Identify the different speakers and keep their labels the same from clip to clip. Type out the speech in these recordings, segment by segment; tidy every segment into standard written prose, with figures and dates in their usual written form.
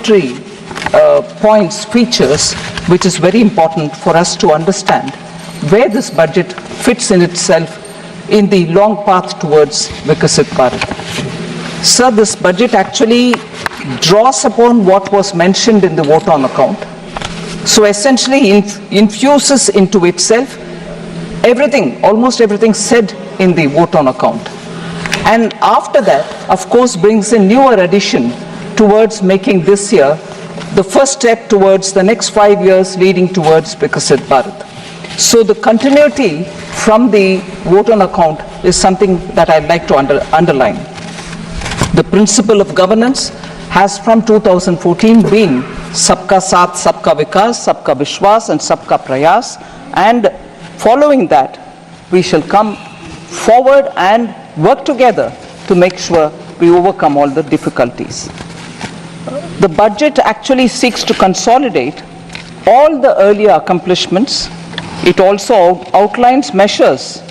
Speaker 1: budgetary points, features, which is very important for us to understand where this budget fits in itself in the long path towards Vikasit Bharat. Sir, this budget actually draws upon what was mentioned in the vote on account. So essentially infuses into itself everything, almost everything said in the vote on account. And after that, of course, brings a newer addition towards making this year the first step towards the next 5 years leading towards Vikasit Bharat. So the continuity from the vote on account is something that I'd like to underline. The principle of governance has from 2014 been Sabka Saath, Sabka Vikas, Sabka Vishwas and Sabka Prayas, and following that we shall come forward and work together to make sure we overcome all the difficulties. The budget actually seeks to consolidate all the earlier accomplishments. It also outlines measures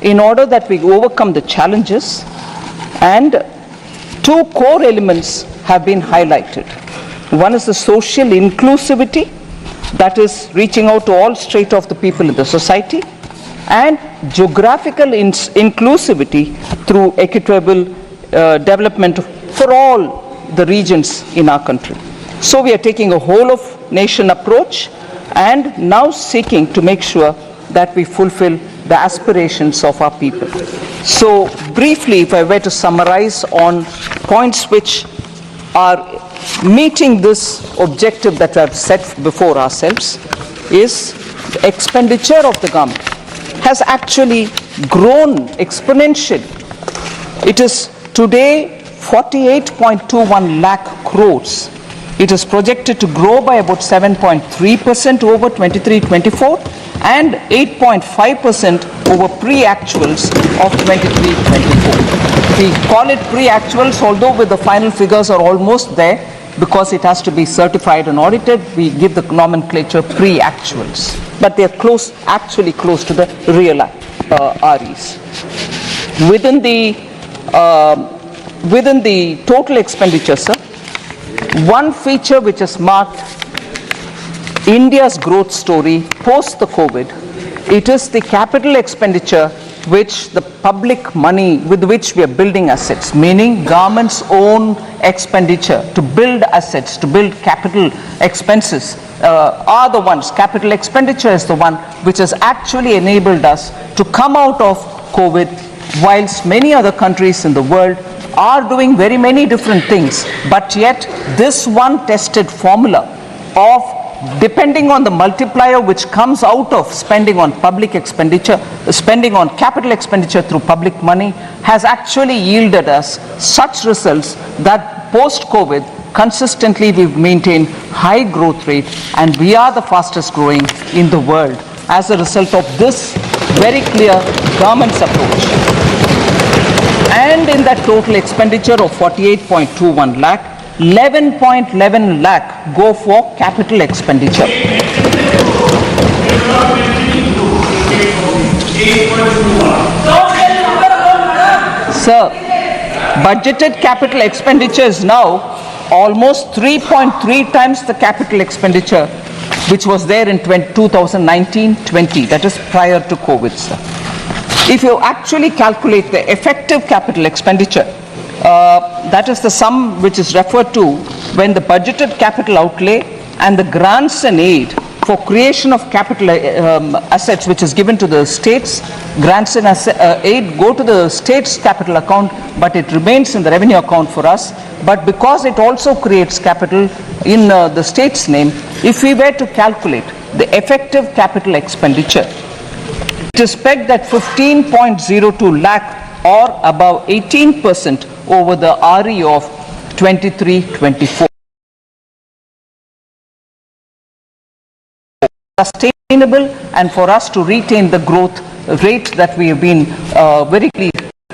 Speaker 1: in order that we overcome the challenges, and two core elements have been highlighted. One is the social inclusivity, that is reaching out to all strata of the people in the society, and geographical inclusivity through equitable development for all the regions in our country. So we are taking a whole of nation approach and now seeking to make sure that we fulfill the aspirations of our people. So briefly, if I were to summarize on points which are meeting this objective that we have set before ourselves, is the expenditure of the government has actually grown exponentially. It is today 48.21 lakh crores. It is projected to grow by about 7.3% over 23-24 and 8.5% over pre-actuals of 23-24. We call it pre-actuals, although with the final figures are almost there because it has to be certified and audited. We give the nomenclature pre-actuals, but they are close, actually close to the real REs. Within the total expenditure, sir, one feature which has marked India's growth story post the COVID, it is the capital expenditure which the public money with which we are building assets, meaning government's own expenditure to build assets, to build capital expenses are the ones, capital expenditure is the one which has actually enabled us to come out of COVID, whilst many other countries in the world are doing very many different things, but yet this one tested formula of depending on the multiplier which comes out of spending on public expenditure, spending on capital expenditure through public money has actually yielded us such results that post-COVID consistently we've maintained high growth rate and we are the fastest growing in the world as a result of this very clear government's approach. And in that total expenditure of 48.21 lakh, 11.11 lakh go for capital expenditure. Sir, budgeted capital expenditure is now almost 3.3 times the capital expenditure which was there in 2019-20, that is prior to COVID, sir. If you actually calculate the effective capital expenditure, that is the sum which is referred to when the budgeted capital outlay and the grants and aid for creation of capital assets which is given to the states, grants and aid go to the state's capital account, but it remains in the revenue account for us. But because it also creates capital in the state's name, if we were to calculate the effective capital expenditure, it is pegged at 15.02 lakh or above 18% over the RE of 23-24. Sustainable and for us to retain the growth rate that we have been very clearly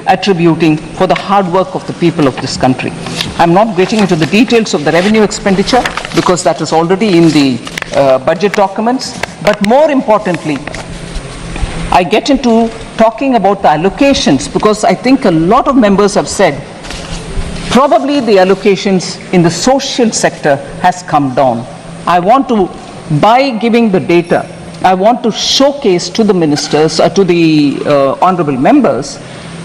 Speaker 1: attributing for the hard work of the people of this country. I'm not getting into the details of the revenue expenditure because that is already in the budget documents, but more importantly, I get into talking about the allocations because I think a lot of members have said Probably the allocations in the social sector has come down. I want to, by giving the data, I want to showcase to the ministers, to the honorable members,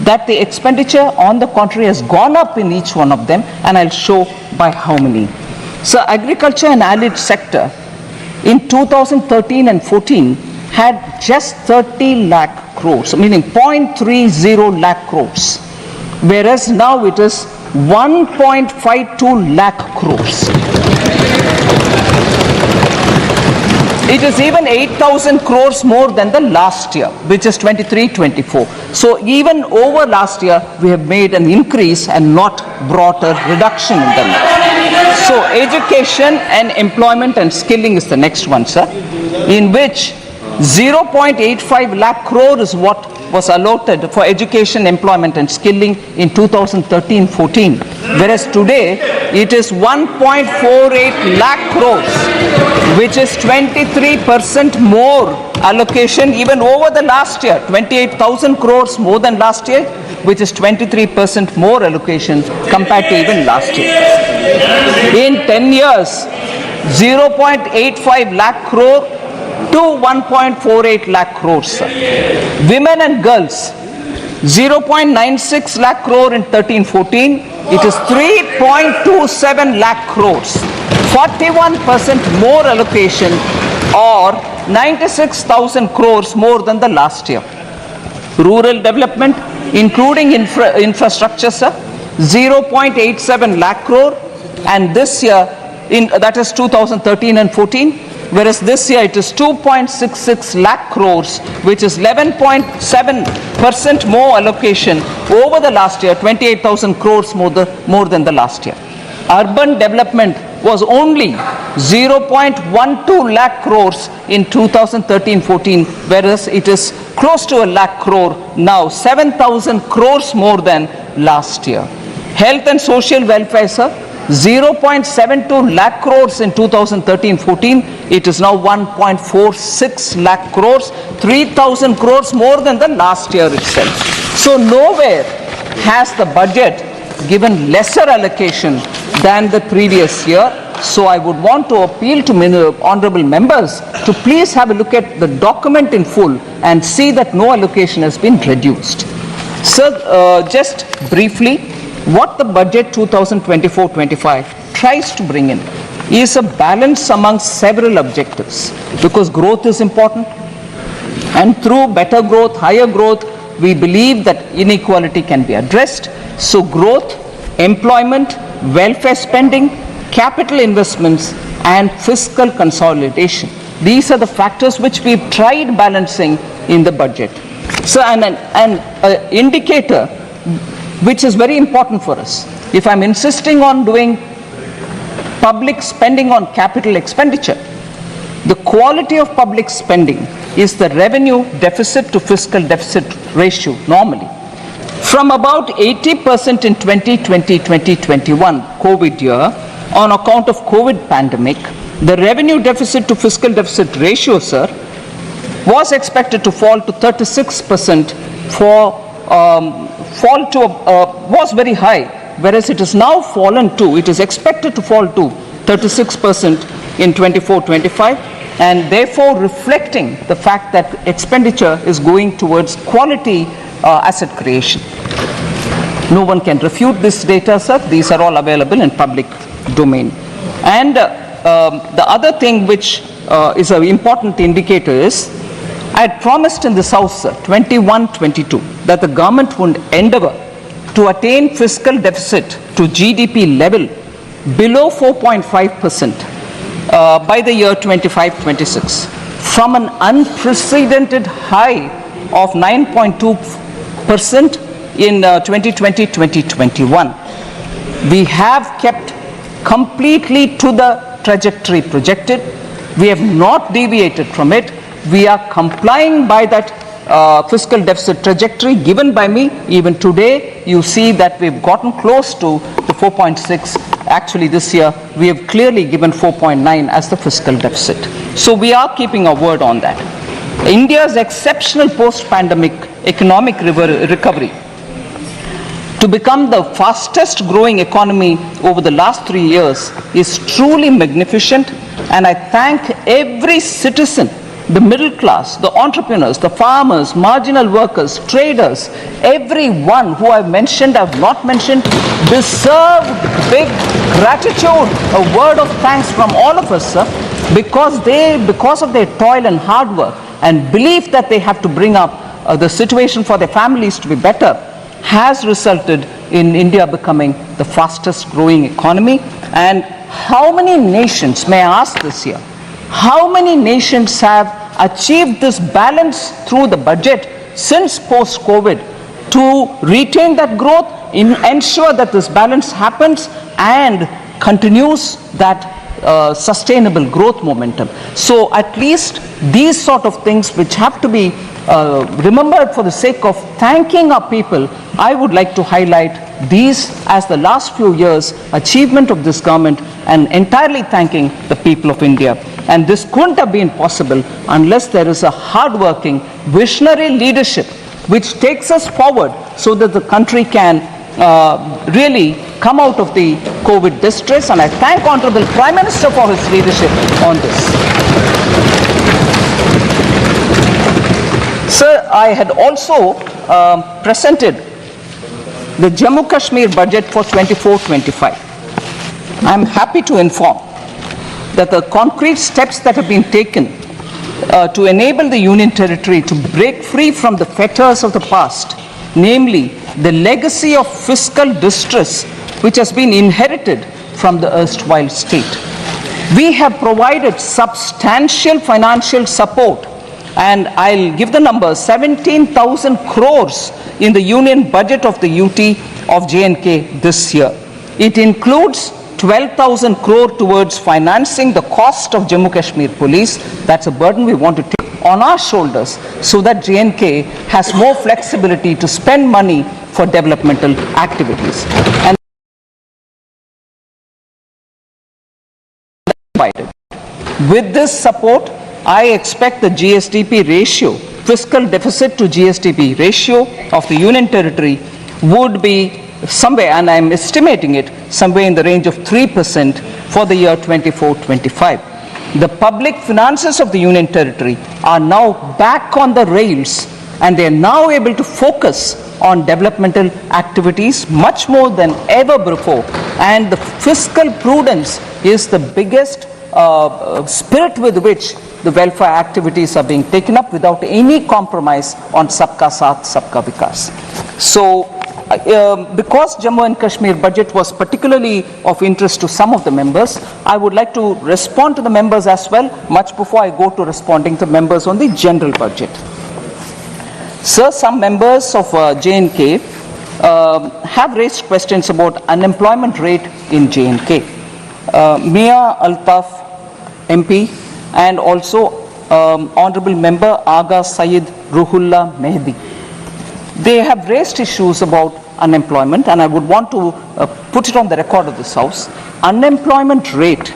Speaker 1: that the expenditure on the contrary has gone up in each one of them, and I'll show by how many. So agriculture and allied sector in 2013 and 14 had just 30 lakh crores, meaning 0.30 lakh crores, whereas now it is 1.52 lakh crores. It is even 8,000 crores more than the last year, which is 23-24. So even over last year, we have made an increase and not brought a reduction in them. So education and employment and skilling is the next one, sir, in which 0.85 lakh crore is what was allotted for education, employment and skilling in 2013-14, whereas today it is 1.48 lakh crores, which is 23% more allocation even over the last year, 28,000 crores more than last year, which is 23% more allocation compared to even last year. In 10 years, 0.85 lakh crore to 1.48 lakh crores. Women and girls, 0.96 lakh crore in 13-14, it is 3.27 lakh crores, 41% more allocation, or 96,000 crores more than the last year. Rural development, including infrastructure, sir, 0.87 lakh crore, and this year, that is 2013 and 14, whereas this year it is 2.66 lakh crores, which is 11.7% more allocation over the last year, 28,000 crores more than the last year. Urban development was only 0.12 lakh crores in 2013-14, whereas it is close to a lakh crore now, 7,000 crores more than last year. Health and social welfare, sir, 0.72 lakh crores in 2013-14, it is now 1.46 lakh crores, 3,000 crores more than the last year itself. So nowhere has the budget given lesser allocation than the previous year. So I would want to appeal to honorable members to please have a look at the document in full and see that no allocation has been reduced. Sir, just briefly, what the budget 2024-25 tries to bring in is a balance among several objectives, because growth is important, and through better growth, higher growth, we believe that inequality can be addressed. So growth, employment, welfare spending, capital investments and fiscal consolidation, these are the factors which we've tried balancing in the budget. So an indicator which is very important for us. If I'm insisting on doing public spending on capital expenditure, the quality of public spending is the revenue deficit to fiscal deficit ratio normally. From about 80% in 2020-2021 COVID year, on account of COVID pandemic, the revenue deficit to fiscal deficit ratio, sir, was expected to fall to 36% was very high, whereas it is now fallen to, it is expected to fall to 36% in 24-25, and therefore reflecting the fact that expenditure is going towards quality asset creation. No one can refute this data, sir. These are all available in public domain. And the other thing which is an important indicator is, I had promised in this House, sir, 21-22, that the government would endeavor to attain fiscal deficit to GDP level below 4.5% by the year 25-26, from an unprecedented high of 9.2% in 2020-2021. We have kept completely to the trajectory projected. We have not deviated from it. We are complying by that fiscal deficit trajectory given by me. Even today, you see that we've gotten close to the 4.6. Actually, this year, we have clearly given 4.9 as the fiscal deficit. So we are keeping our word on that. India's exceptional post-pandemic economic recovery to become the fastest growing economy over the last 3 years is truly magnificent, and I thank every citizen, the middle class, the entrepreneurs, the farmers, marginal workers, traders, everyone who I've mentioned, I've not mentioned, deserve big gratitude, a word of thanks from all of us, sir, because of their toil and hard work and belief that they have to bring up the situation for their families to be better, has resulted in India becoming the fastest growing economy. And how many nations, may I ask this year, how many nations have achieved this balance through the budget since post-COVID to retain that growth, ensure that this balance happens and continues that sustainable growth momentum? So at least these sort of things which have to be remembered for the sake of thanking our people, I would like to highlight these as the last few years achievement of this government and entirely thanking the people of India. And this couldn't have been possible unless there is a hard-working, visionary leadership which takes us forward so that the country can really come out of the COVID distress. And I thank Honorable Prime Minister for his leadership on this. Sir, I had also presented the Jammu Kashmir budget for 24-25. I am happy to inform that the concrete steps that have been taken to enable the Union Territory to break free from the fetters of the past, namely the legacy of fiscal distress which has been inherited from the erstwhile state. We have provided substantial financial support, and I'll give the number, 17,000 crores in the union budget of the UT of J&K this year. It includes 12,000 crore towards financing the cost of Jammu Kashmir Police. That's a burden we want to take on our shoulders so that J&K has more flexibility to spend money for developmental activities. And with this support, I expect the GSDP ratio, fiscal deficit to GSDP ratio of the Union Territory would be somewhere, and I'm estimating it, somewhere in the range of 3% for the year 24-25. The public finances of the Union Territory are now back on the rails, and they are now able to focus on developmental activities much more than ever before. And the fiscal prudence is the biggest spirit with which the welfare activities are being taken up without any compromise on Sabka Saath, Sabka Vikas. So, because Jammu and Kashmir budget was particularly of interest to some of the members, I would like to respond to the members as well, much before I go to responding to members on the general budget. Sir, some members of J&K have raised questions about unemployment rate in J&K. Mia Altaf MP and also Honorable Member Aga Syed Ruhullah Mehdi. They have raised issues about unemployment, and I would want to put it on the record of this House. Unemployment rate,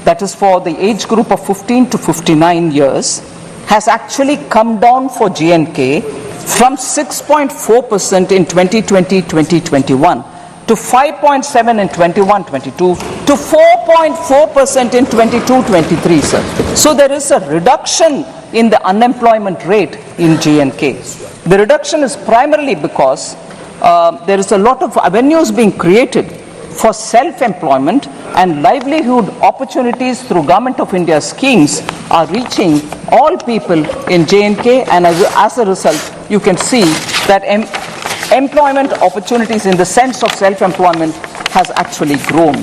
Speaker 1: that is for the age group of 15 to 59 years, has actually come down for J&K from 6.4% in 2020-2021 to 5.7 in 21-22 to 4.4% in 22-23, sir. So there is a reduction in the unemployment rate in J&K. The reduction is primarily because there is a lot of avenues being created for self-employment, and livelihood opportunities through Government of India schemes are reaching all people in J&K, and as a result, you can see that employment opportunities in the sense of self-employment has actually grown.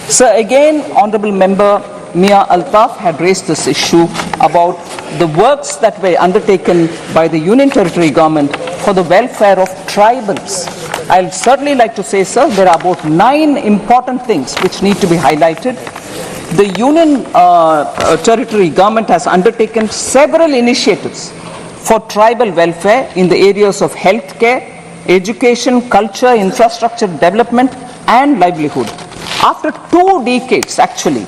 Speaker 1: So again, Honorable Member Mia Altaf had raised this issue about the works that were undertaken by the Union Territory government for the welfare of tribals. I'll certainly like to say, sir, there are about 9 important things which need to be highlighted. The Union Territory government has undertaken several initiatives for tribal welfare in the areas of healthcare, education, culture, infrastructure development, and livelihood. After 2 decades, actually,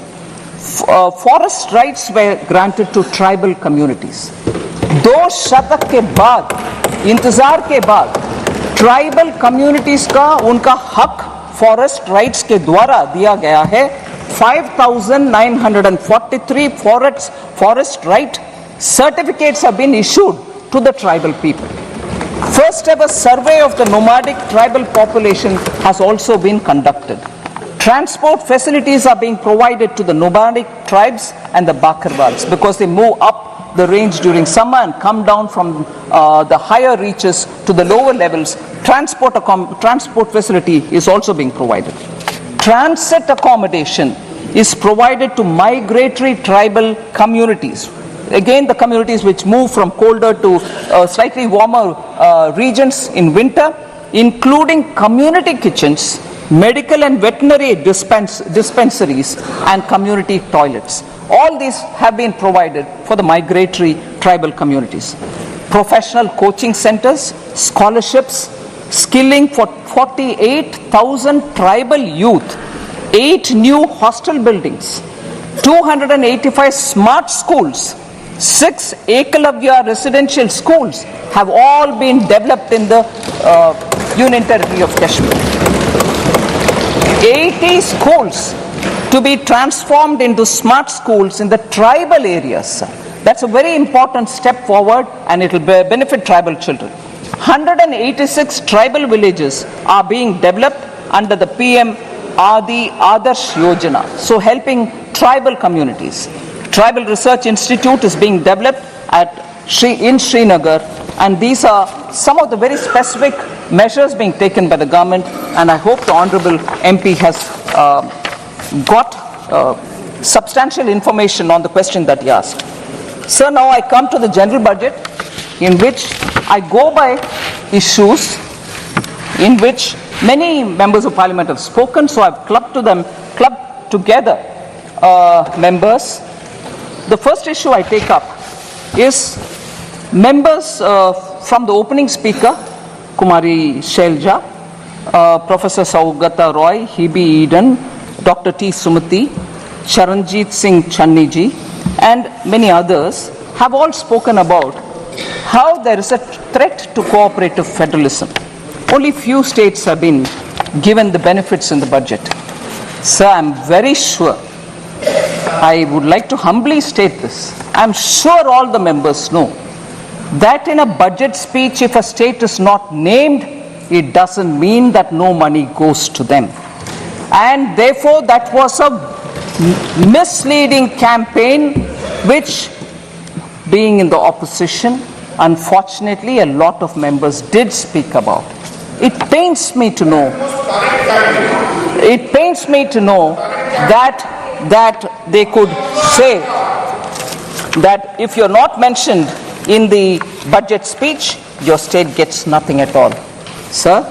Speaker 1: forest rights were granted to tribal communities. 2 शतक के बाद, इंतजार के बाद, tribal communities का उनका हक forest rights के द्वारा दिया गया है। 5,943 forest right certificates have been issued to the tribal people. First ever survey of the nomadic tribal population has also been conducted. Transport facilities are being provided to the nomadic tribes and the Bakarwals because they move up the range during summer and come down from the higher reaches to the lower levels. Transport facility is also being provided. Transit accommodation is provided to migratory tribal communities. Again, the communities which move from colder to slightly warmer regions in winter, including community kitchens, medical and veterinary dispensaries, and community toilets. All these have been provided for the migratory tribal communities. Professional coaching centers, scholarships, skilling for 48,000 tribal youth, 8 new hostel buildings, 285 smart schools, 6 Ekalavya residential schools have all been developed in the Union Territory of Kashmir. 80 schools to be transformed into smart schools in the tribal areas. That's a very important step forward and it will benefit tribal children. 186 tribal villages are being developed under the PM Adi Adarsh Yojana, so helping tribal communities. Tribal Research Institute is being developed in Srinagar, and these are some of the very specific measures being taken by the government, and I hope the Honourable MP has got substantial information on the question that he asked. Sir, now I come to the general budget, in which I go by issues in which many members of parliament have spoken, so I've clubbed together members. The first issue I take up is members from the opening speaker, Kumari Shelja, Professor Saugata Roy, Hebe Eden, Dr. T. Sumati, Charanjit Singh Channiji, and many others have all spoken about how there is a threat to cooperative federalism. Only few states have been given the benefits in the budget. Sir, I'm very sure, I would like to humbly state this, I'm sure all the members know that in a budget speech, if a state is not named, it doesn't mean that no money goes to them. And therefore, that was a misleading campaign, which, being in the opposition, unfortunately, a lot of members did speak about. It pains me to know that they could say that if you're not mentioned in the budget speech, your state gets nothing at all. Sir,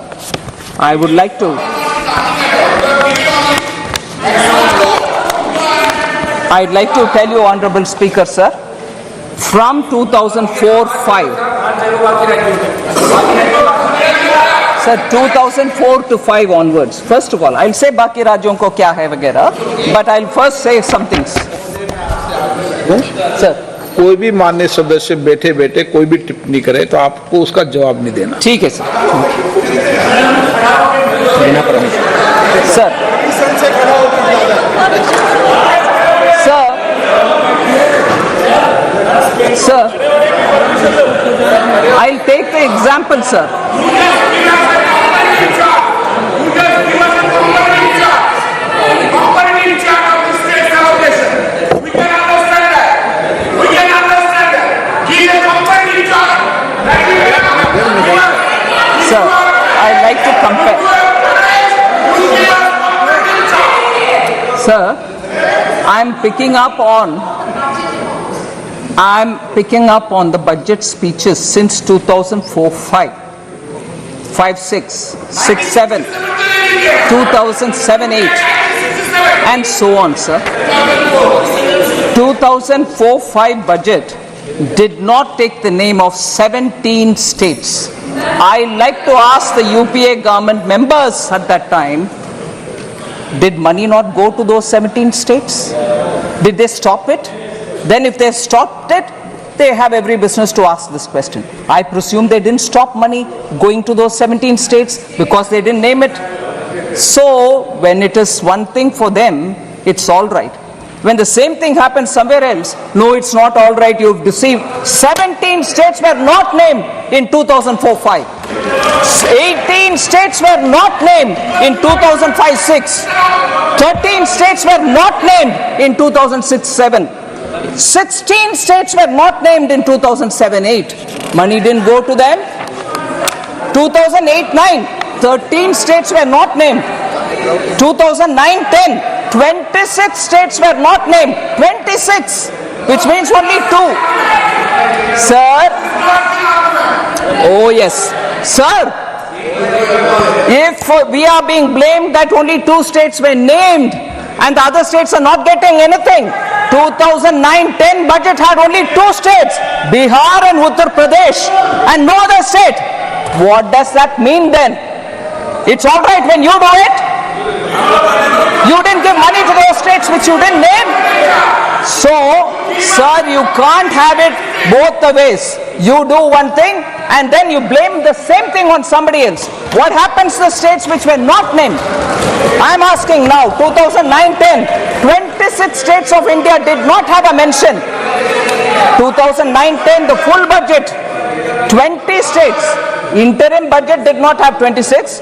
Speaker 1: I would like to I'd like to tell you, Honorable Speaker, sir, from 2004-5, sir, 2004 to 5 onwards. First of all, I'll say Baki Rajyon ko kya hai वगैरह, but I'll first say some things. Sir,
Speaker 2: कोई भी माननीय सदस्य बैठे बैठे कोई भी टिप्पणी करे तो आपको उसका जवाब नहीं देना।
Speaker 1: ठीक है sir. Sir, Sir, I'll take the example, sir. Sir, I'd like to compare. Sir, I'm picking up on the budget speeches since 2004-5, 5-6, 6-7, 2007-8, and so on, sir. 2004-5 budget did not take the name of 17 states. I like to ask the UPA government members at that time, did money not go to those 17 states? Did they stop it? Then if they stopped it, they have every business to ask this question. I presume they didn't stop money going to those 17 states because they didn't name it. So when it is one thing for them, it's all right. When the same thing happens somewhere else, no, it's not all right, you've deceived. 17 states were not named in 2004-5. 18 states were not named in 2005-6. 13 states were not named in 2006-7. 16 states were not named in 2007-8. Money didn't go to them. 2008-9, 13 states were not named. 2009-10, 26 states were not named. 26, which means only 2. Sir, oh yes, sir, if we are being blamed that only 2 states were named and the other states are not getting anything, 2009-10 budget had only 2 states, Bihar and Uttar Pradesh, and no other state. What does that mean then? It's all right when you do it. You didn't give money to those states which you didn't name. So, sir, you can't have it both the ways. You do one thing and then you blame the same thing on somebody else. What happens to the states which were not named? I'm asking now, 2009-10, 26 states of India did not have a mention. 2009-10, the full budget, 20 states. Interim budget did not have 26.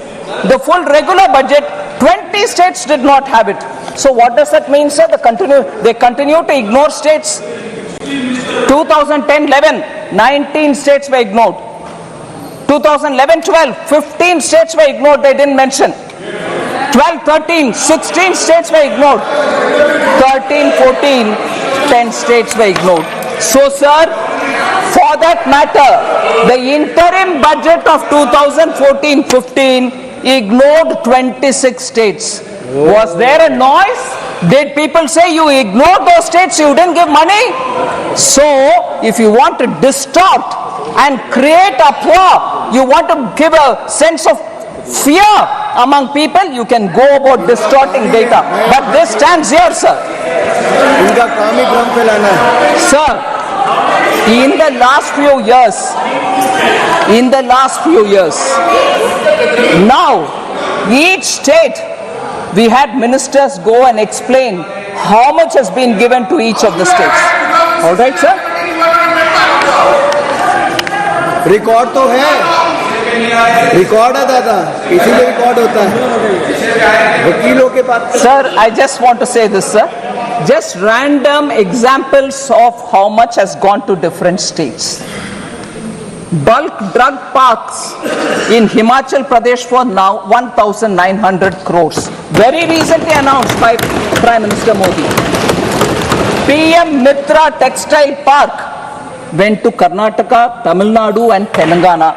Speaker 1: The full regular budget, 20 states did not have it. So what does that mean, sir? They continue to ignore states. 2010-11, 19 states were ignored. 2011-12, 15 states were ignored, they didn't mention. 12-13, 16 states were ignored. 13-14, 10 states were ignored. So, sir, for that matter, the interim budget of 2014-15 ignored 26 states. Was there a noise? Did people say you ignored those states, you didn't give money? So, if you want to distort and create uproar, you want to give a sense of fear among people, you can go about distorting data. But this stands here, sir. Sir, in the last few years, now each state we had ministers go and explain how much has been given to each of the states. All right, sir?
Speaker 3: Record तो है, record है दादा, इसीलिए record होता है वकीलों के पास.
Speaker 1: Sir, I just want to say this, sir. Just random examples of how much has gone to different states. Bulk drug parks in Himachal Pradesh for now 1,900 crores. Very recently announced by Prime Minister Modi. PM Mitra Textile Park went to Karnataka, Tamil Nadu and Telangana.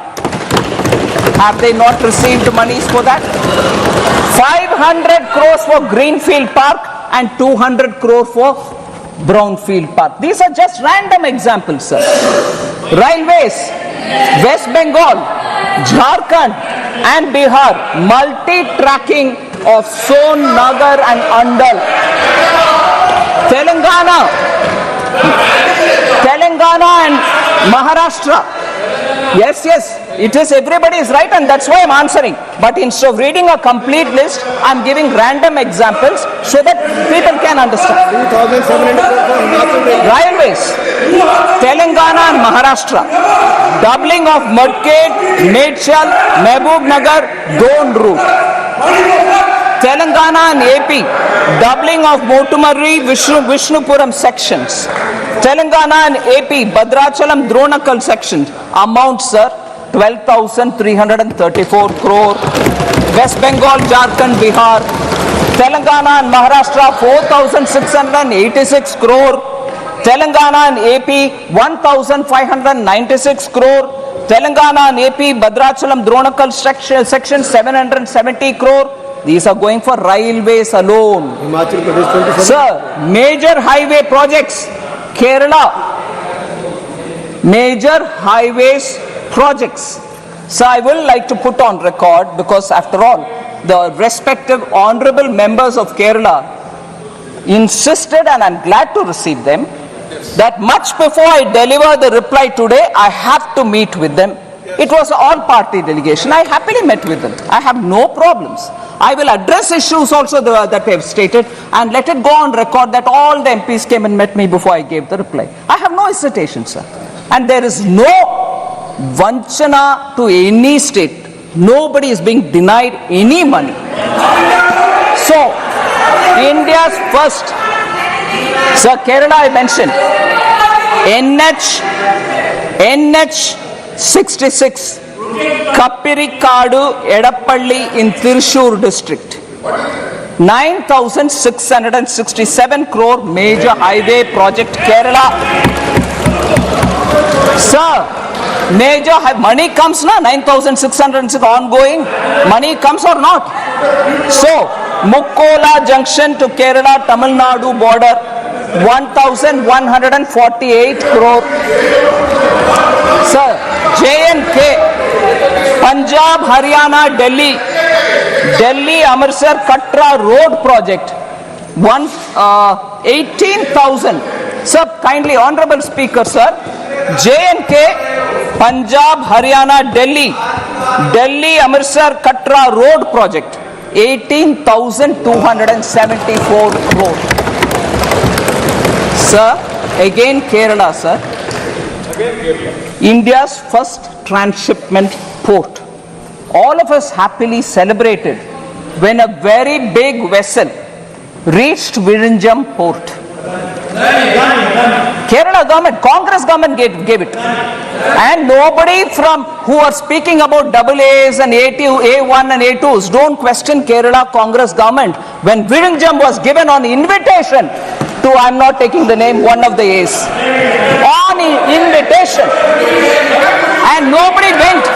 Speaker 1: Have they not received monies for that? 500 crores for Greenfield Park and 200 crore for Brownfield Park. These are just random examples, sir. Railways, West Bengal, Jharkhand and Bihar, multi-tracking of Son, Nagar and Andal. Telangana and Maharashtra. Yes, it is, everybody is right and that's why I'm answering. But instead of reading a complete list, I'm giving random examples so that people can understand.
Speaker 3: 2,700
Speaker 1: Railways, Telangana and Maharashtra, doubling of Mudked, Medchal, Mehboob Nagar, Don route. Telangana and AP, doubling of Motumarri, Vishnupuram sections. Telangana and AP, Bhadrachalam, Dronakal sections. Amount, sir, 12,334 crore. West Bengal, Jharkhand, Bihar. Telangana and Maharashtra, 4,686 crore. Telangana and AP, 1,596 crore. Telangana and AP, Bhadrachalam, Dronakal section, 770 crore. These are going for railways alone. Sir, major highway projects, Kerala, major highways projects. So I will like to put on record, because after all, the respective honorable members of Kerala insisted, and I'm glad to receive them, that much before I deliver the reply today, I have to meet with them. It was an all-party delegation. I happily met with them. I have no problems. I will address issues also that they have stated and let it go on record that all the MPs came and met me before I gave the reply. I have no hesitation, sir. And there is no vanchana to any state. Nobody is being denied any money. So, India's first, sir, Kerala I mentioned, NH 66, Kappirikadu, Edappalli in Thrissur district. 9,667 crore major highway project Kerala. Sir, major money comes na, 9,606 ongoing, money comes or not? So, Mukkola junction to Kerala, Tamil Nadu border, 1,148 crore. Sir, J&K, Punjab, Haryana, Delhi, Amritsar, Katra road project, 18,000. Sir, kindly, Honorable Speaker, sir, J&K, Punjab, Haryana, Delhi, Amritsar, Katra road project, 18,274 crore. Sir, again Kerala, sir. India's first transshipment port. All of us happily celebrated when a very big vessel reached Virinjam port. Kerala government, Congress government gave it. And nobody from who are speaking about AAs and A1 and A2s don't question Kerala Congress government when Virinjam was given on invitation to, I'm not taking the name, one of the A's. On invitation. And nobody went.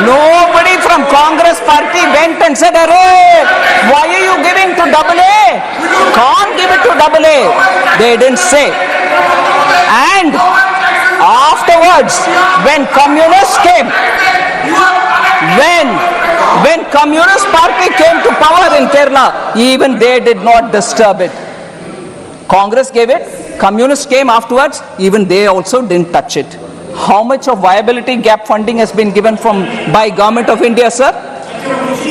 Speaker 1: Nobody from Congress party went and said, "Arey, why are you giving to AA? Can't give it to AA." They didn't say. And afterwards, when communists came, when Communist Party came to power in Kerala, even they did not disturb it. Congress gave it, communists came afterwards, even they also didn't touch it. How much of viability gap funding has been given by Government of India, sir?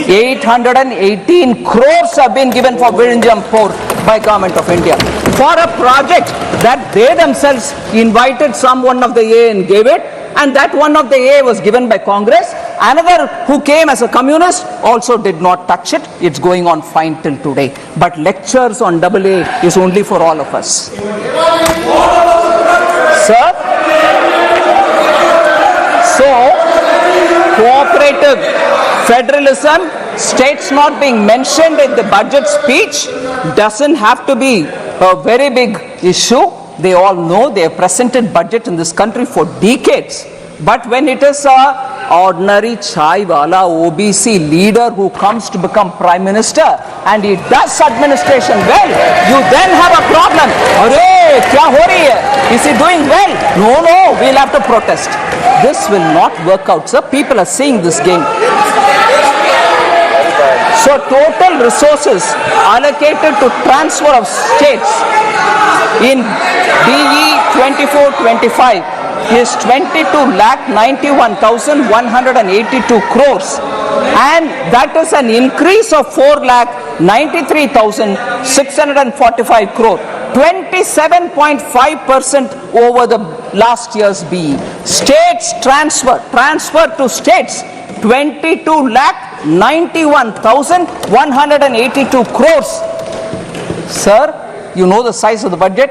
Speaker 1: 818 crores have been given for Virinjam Port by Government of India for a project that they themselves invited one of the A and gave it, and that one of the A was given by Congress. Another who came as a communist also did not touch it. It's going on fine till today. But lectures on AA is only for all of us. Sir? So, cooperative, federalism, states not being mentioned in the budget speech doesn't have to be a very big issue. They all know they have presented budget in this country for decades. But when it is a ordinary chai wala OBC leader who comes to become Prime Minister and he does administration well, you then have a problem. Arey, kya ho rahi hai? Is he doing well? No, we'll have to protest. This will not work out, sir. People are seeing this game. So total resources allocated to transfer of states in DE 24-25 is 22,91,182 crores, and that is an increase of 4,93,645 crore, 27.5% over the last year's BE. States transfer to states 22,91,182 crores. Sir, you know the size of the budget,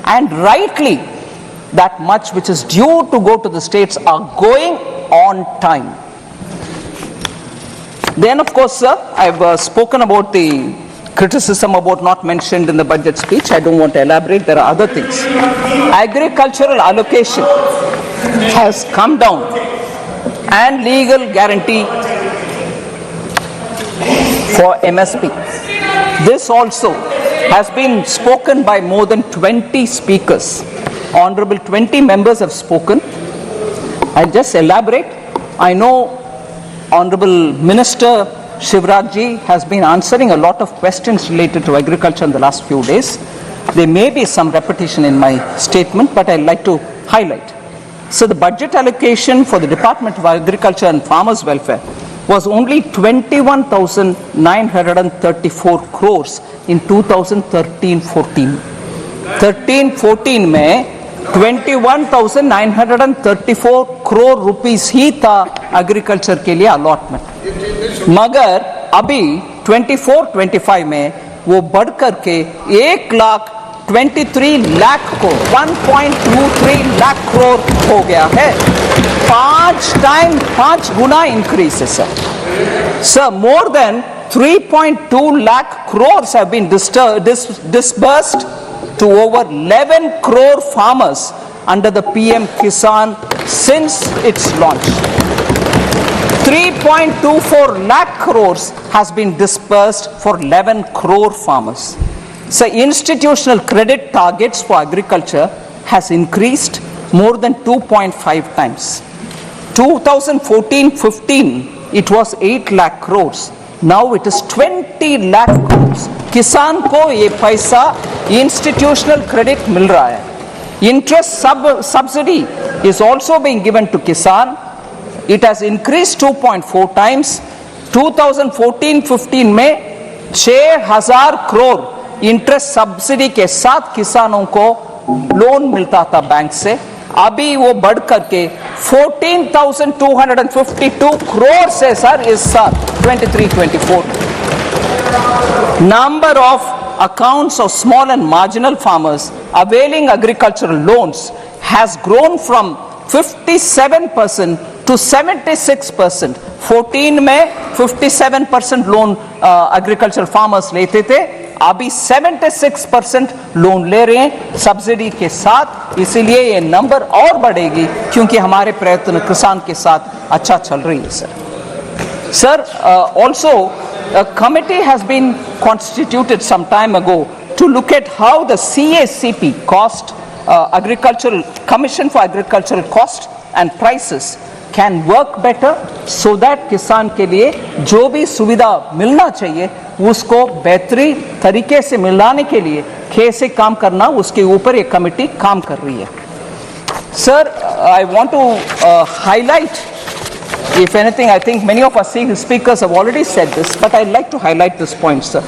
Speaker 1: and rightly that much which is due to go to the states are going on time. Then of course, sir, I've spoken about the criticism about not mentioned in the budget speech. I don't want to elaborate. There are other things. Agricultural allocation has come down, and legal guarantee for MSP. This also has been spoken by more than 20 speakers. Honorable 20 members have spoken. I'll just elaborate. I know Honorable Minister Shivraj ji has been answering a lot of questions related to agriculture in the last few days. There may be some repetition in my statement, but I'd like to highlight. So the budget allocation for the Department of Agriculture and Farmers Welfare was only 21,934 crores in 2013-14. 13-14 में 21,934 crore rupees ही था agriculture के लिए allotment. मगर अभी 24-25 में वो बढ़ करके 1,23 लाख को 1.23 लाख करोड़ हो गया है. 5 गुना increase है sir. Sir, more than 3.2 lakh crores have been disbursed to over 11 crore farmers under the PM Kisan since its launch. 3.24 lakh crores has been disbursed for 11 crore farmers. So institutional credit targets for agriculture has increased more than 2.5 times. 2014-15 it was 8 lakh crores. Now it is 20 lakh crores. किसान को ये पैसा institutional credit मिल रहा है. Interest subsidy is also being given to Kisan. It has increased 2.4 times. 2014-15 में 6,000 crore interest subsidy के साथ किसानों को लोन मिलता था बैंक से. अभी वो बढ़ करके 14,252 करोड़ से सर इस साल 23-24. Number of accounts of small and marginal farmers availing agricultural loans has grown from 57% to 76%. 14 में 57% लोन agricultural farmers लेते थे. अभी 76% लोन ले रहे हैं सब्सिडी के साथ. इसीलिए ये नंबर और बढ़ेगी क्योंकि हमारे प्रयत्न किसान के साथ अच्छा चल रही है sir. Sir, also a committee has been constituted some time ago to look at how the CACP cost, Agricultural Commission for Agricultural Cost and Prices can work better so that किसान के लिए जो भी सुविधा मिलना चाहिए उसको बेहतरी तरीके से मिलाने के लिए कैसे काम करना उसके ऊपर एक कमेटी काम कर रही है. Sir, I want to highlight, if anything, I think many of our speakers have already said this, but I'd like to highlight this point, sir.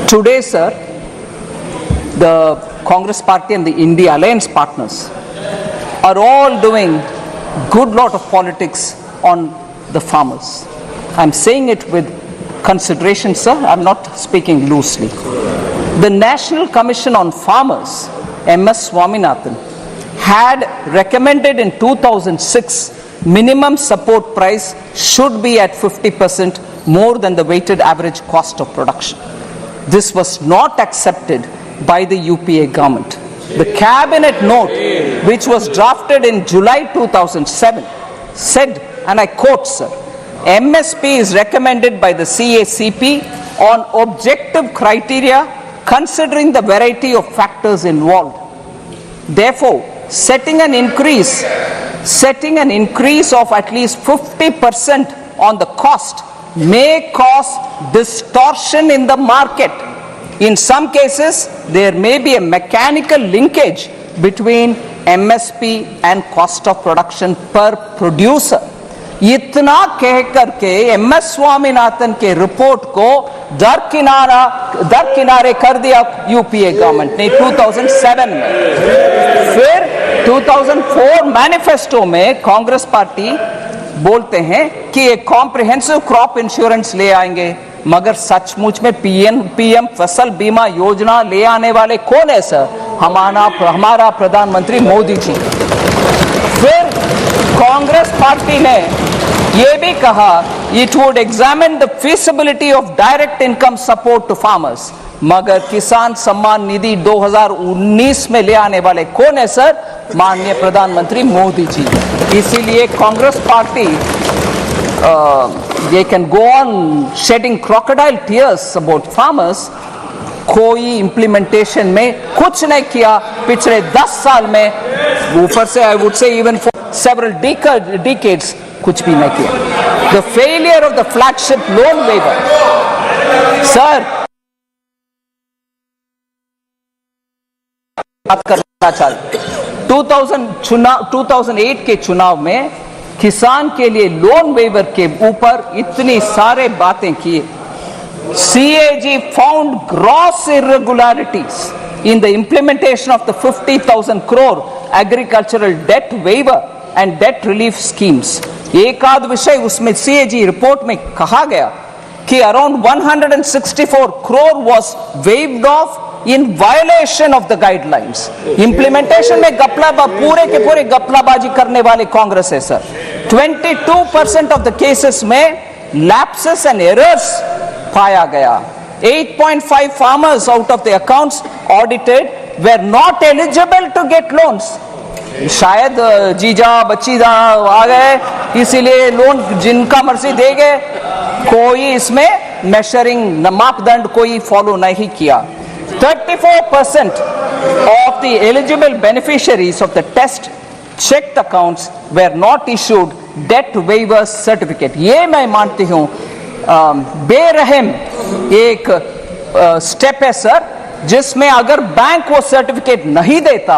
Speaker 1: Today, sir, the Congress Party and the India Alliance partners are all doing good lot of politics on the farmers. I'm saying it with consideration, sir. I'm not speaking loosely. The National Commission on Farmers, MS Swaminathan, had recommended in 2006 minimum support price should be at 50% more than the weighted average cost of production. This was not accepted by the UPA government. The cabinet note, which was drafted in July 2007, said, and I quote, sir, MSP is recommended by the CACP on objective criteria considering the variety of factors involved. Therefore, setting an increase of at least 50% on the cost may cause distortion in the market. In some cases, there may be a mechanical linkage between MSP and cost of production per producer. इतना कह करके MS Swaminathan के report को दरकिनारे कर दिया UPA government ने 2007 में. फिर 2004 मैनिफेस्टो में कांग्रेस पार्टी बोलते हैं कि एक कॉम्प्रिहेंसिव क्रॉप इंश्योरेंस ले आएंगे. मगर सचमुच में पीएम फसल बीमा योजना ले आने वाले कौन है सर? हमारा प्रधानमंत्री मोदी जी. फिर कांग्रेस पार्टी ने ये भी कहा it would examine the feasibility of direct income support to farmers. मगर किसान सम्मान निधि 2019 में ले आने वाले कौन है सर? माननीय प्रधानमंत्री मोदी जी. इसीलिए Congress party they can go on shedding crocodile tears about farmers. कोई implementation में कुछ नहीं किया पिछले 10 साल में. ऊपर से I would say even for several decades कुछ भी नहीं किया. The failure of the flagship loan waiver sir बात करना चाहते 2008 के चुनाव में किसान के लिए लोन वेवर के ऊपर इतनी सारे बातें की. CAG found gross irregularities in the implementation of the 50,000 crore agricultural debt waiver and debt relief schemes. एक आध विषय उसमें CAG रिपोर्ट में कहा गया कि around 164 crore was waived off in violation of the guidelines. Implementation में पूरे के पूरे गपलाबाजी करने वाले कांग्रेस है सर. 22% of the cases में lapses and errors पाया गया. 8.5 farmers out of the accounts audited were not eligible to get loans. शायद जीजा बच्चीदा आ गए इसीलिए लोन जिनका मर्जी दे गए. कोई इसमें मेजरिंग मापदंड कोई फॉलो नहीं किया. 34% of the eligible beneficiaries of the test checked accounts were not issued debt waiver certificate. ये मैं मानती हूँ बेरहम एक स्टेप है सर, जिसमें अगर बैंक वो सर्टिफिकेट नहीं देता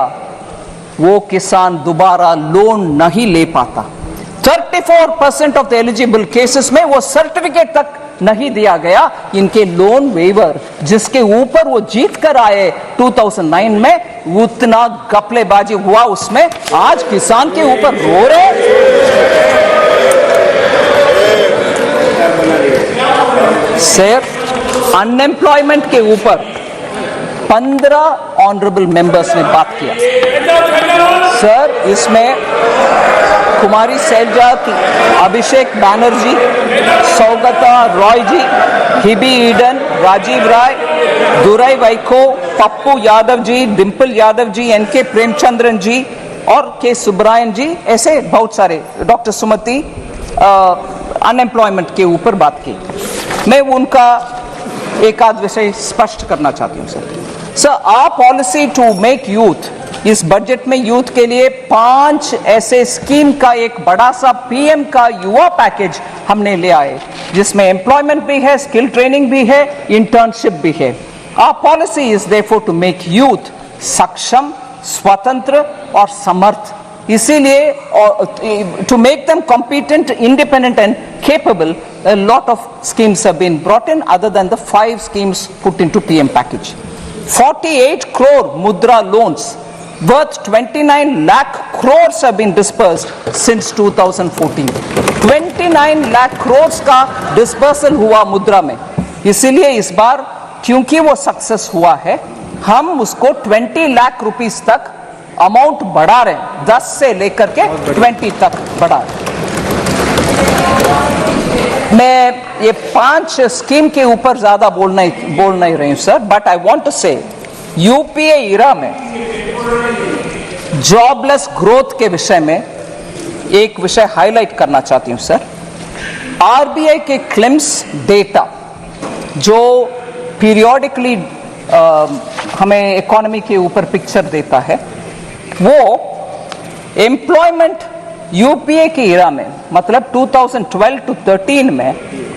Speaker 1: वो किसान दोबारा लोन नहीं ले पाता. 34% ऑफ द एलिजिबल केसेस में वो सर्टिफिकेट तक नहीं दिया गया. इनके लोन वेवर जिसके ऊपर वो जीत कर आए 2009 में, उतना गपलेबाजी हुआ उसमें. आज किसान के ऊपर रो रहे सर. अनएम्प्लॉयमेंट के ऊपर 15 ऑनरेबल मेंबर्स ने बात किया सर. इसमें कुमारी सैलजा, अभिषेक बैनर्जी, सौगता रॉय जी, हिबी ईडन, राजीव राय, दुराई वाइको, पप्पू यादव जी, डिंपल यादव जी, एनके प्रेमचंद्रन जी और के सुब्रायन जी, ऐसे बहुत सारे, डॉक्टर सुमति, अनएम्प्लॉयमेंट के ऊपर बात की. मैं उनका एक आध विषय स्पष्ट करना चाहती हूँ sir. Sir, our policy to make youth, इस बजट में यूथ के लिए 5 ऐसे स्कीम का एक बड़ा सा पीएम का युवा पैकेज हमने ले आए, जिसमें एम्प्लॉयमेंट भी है, स्किल ट्रेनिंग भी है, इंटर्नशिप भी है. Our policy is therefore to make youth सक्षम, स्वतंत्र और समर्थ. इसीलिए to make them competent, independent and capable, a lot of schemes have been brought in other than the 5 schemes put into PM package. 48 crore mudra loans worth 29 lakh crores have been dispersed since 2014. 29 lakh crores का dispersal हुआ मुद्रा में. इसीलिए इस बार क्योंकि वो success हुआ है, हम उसको 20 लाख रुपीस तक अमाउंट बढ़ा रहे हैं. 10 से लेकर के 20 तक बढ़ा रहे हैं. मैं ये 5 स्कीम के ऊपर ज्यादा बोल नहीं रही हूं sir, but I want to say UPA era में जॉबलेस ग्रोथ के विषय में एक विषय हाईलाइट करना चाहती हूं सर. आरबीआई के क्लेम्स डेटा जो पीरियोडिकली हमें इकोनॉमी के ऊपर पिक्चर देता है, वो एम्प्लॉयमेंट यूपीए के इरा में, मतलब 2012 to 13 में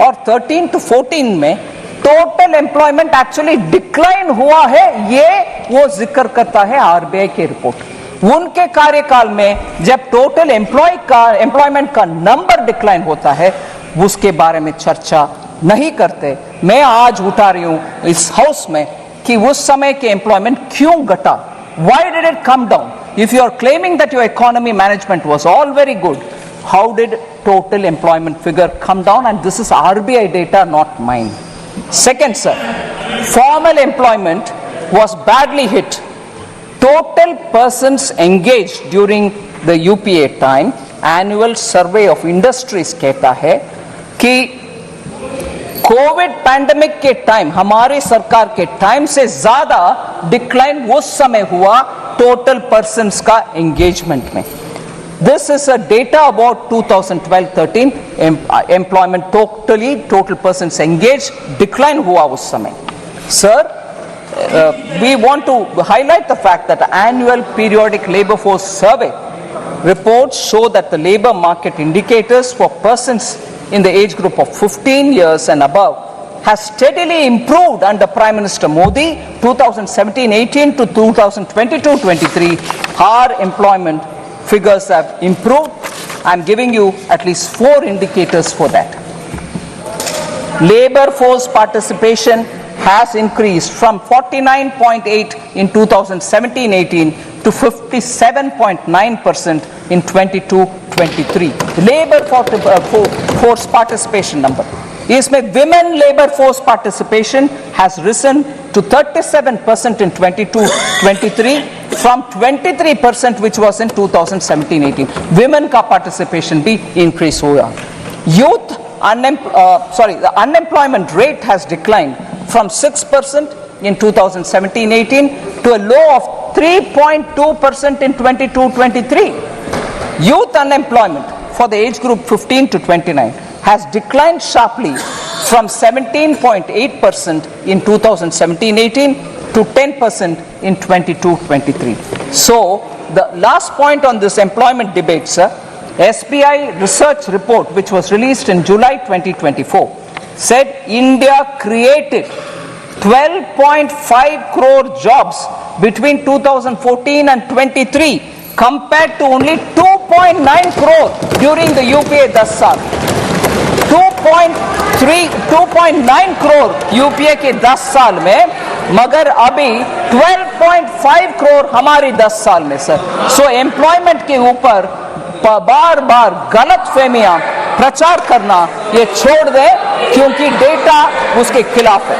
Speaker 1: और 13 to 14 में टोटल एम्प्लॉयमेंट एक्चुअली डिक्लाइन हुआ है. ये वो जिक्र करता है आरबीआई की रिपोर्ट. उनके कार्यकाल में जब टोटल एम्प्लॉयमेंट का नंबर डिक्लाइन होता है, उसके बारे में चर्चा नहीं करते. मैं आज उठा रही हूं इस हाउस में कि उस समय के एम्प्लॉयमेंट क्यों घटा. Why did it come down? If you are claiming that your economy management was all very good, how did total employment figure come down? And this is RBI data, not mine. Second, sir, formal employment was badly hit. Total persons engaged during the UPA time, annual survey of industries कहता है कि Covid pandemic के time, हमारी सरकार के time से ज्यादा decline उस समय हुआ टोटल पर्सन्स का एंगेजमेंट में. This is a data about 2012-13 employment total persons engage decline हुआ उस समय. Sir, we want to highlight the fact that the annual periodic labor force survey reports show that the labor market indicators for persons in the age group of 15 years and above has steadily improved under Prime Minister Modi, 2017-18 to 2022-23, our employment figures have improved. I'm giving you at least 4 indicators for that. Labor force participation has increased from 49.8 in 2017-18 to 57.9% in 22-23. Labor force participation number. इसमें women labor force participation has risen to 37% in 22-23 from 23% which was in 2017-18. Women का participation भी increase हुआ. Youth the unemployment rate has declined from 6% in 2017-18 to a low of 3.2% in 22-23. Youth unemployment for the age group 15 to 29 has declined sharply from 17.8% in 2017-18 to 10% in 22-23. So, the last point on this employment debate, sir, SBI research report which was released in July 2024 said India created 12.5 crore jobs between 2014 and 23 compared to only 2.9 crore during the UPA 10 साल. 2.9 crore UPA के 10 साल में, मगर अभी 12.5 करोड़ हमारी 10 साल में sir. सो employment के ऊपर बार बार गलत फहमियां प्रचार करना ये छोड़ दे क्योंकि डेटा उसके खिलाफ है.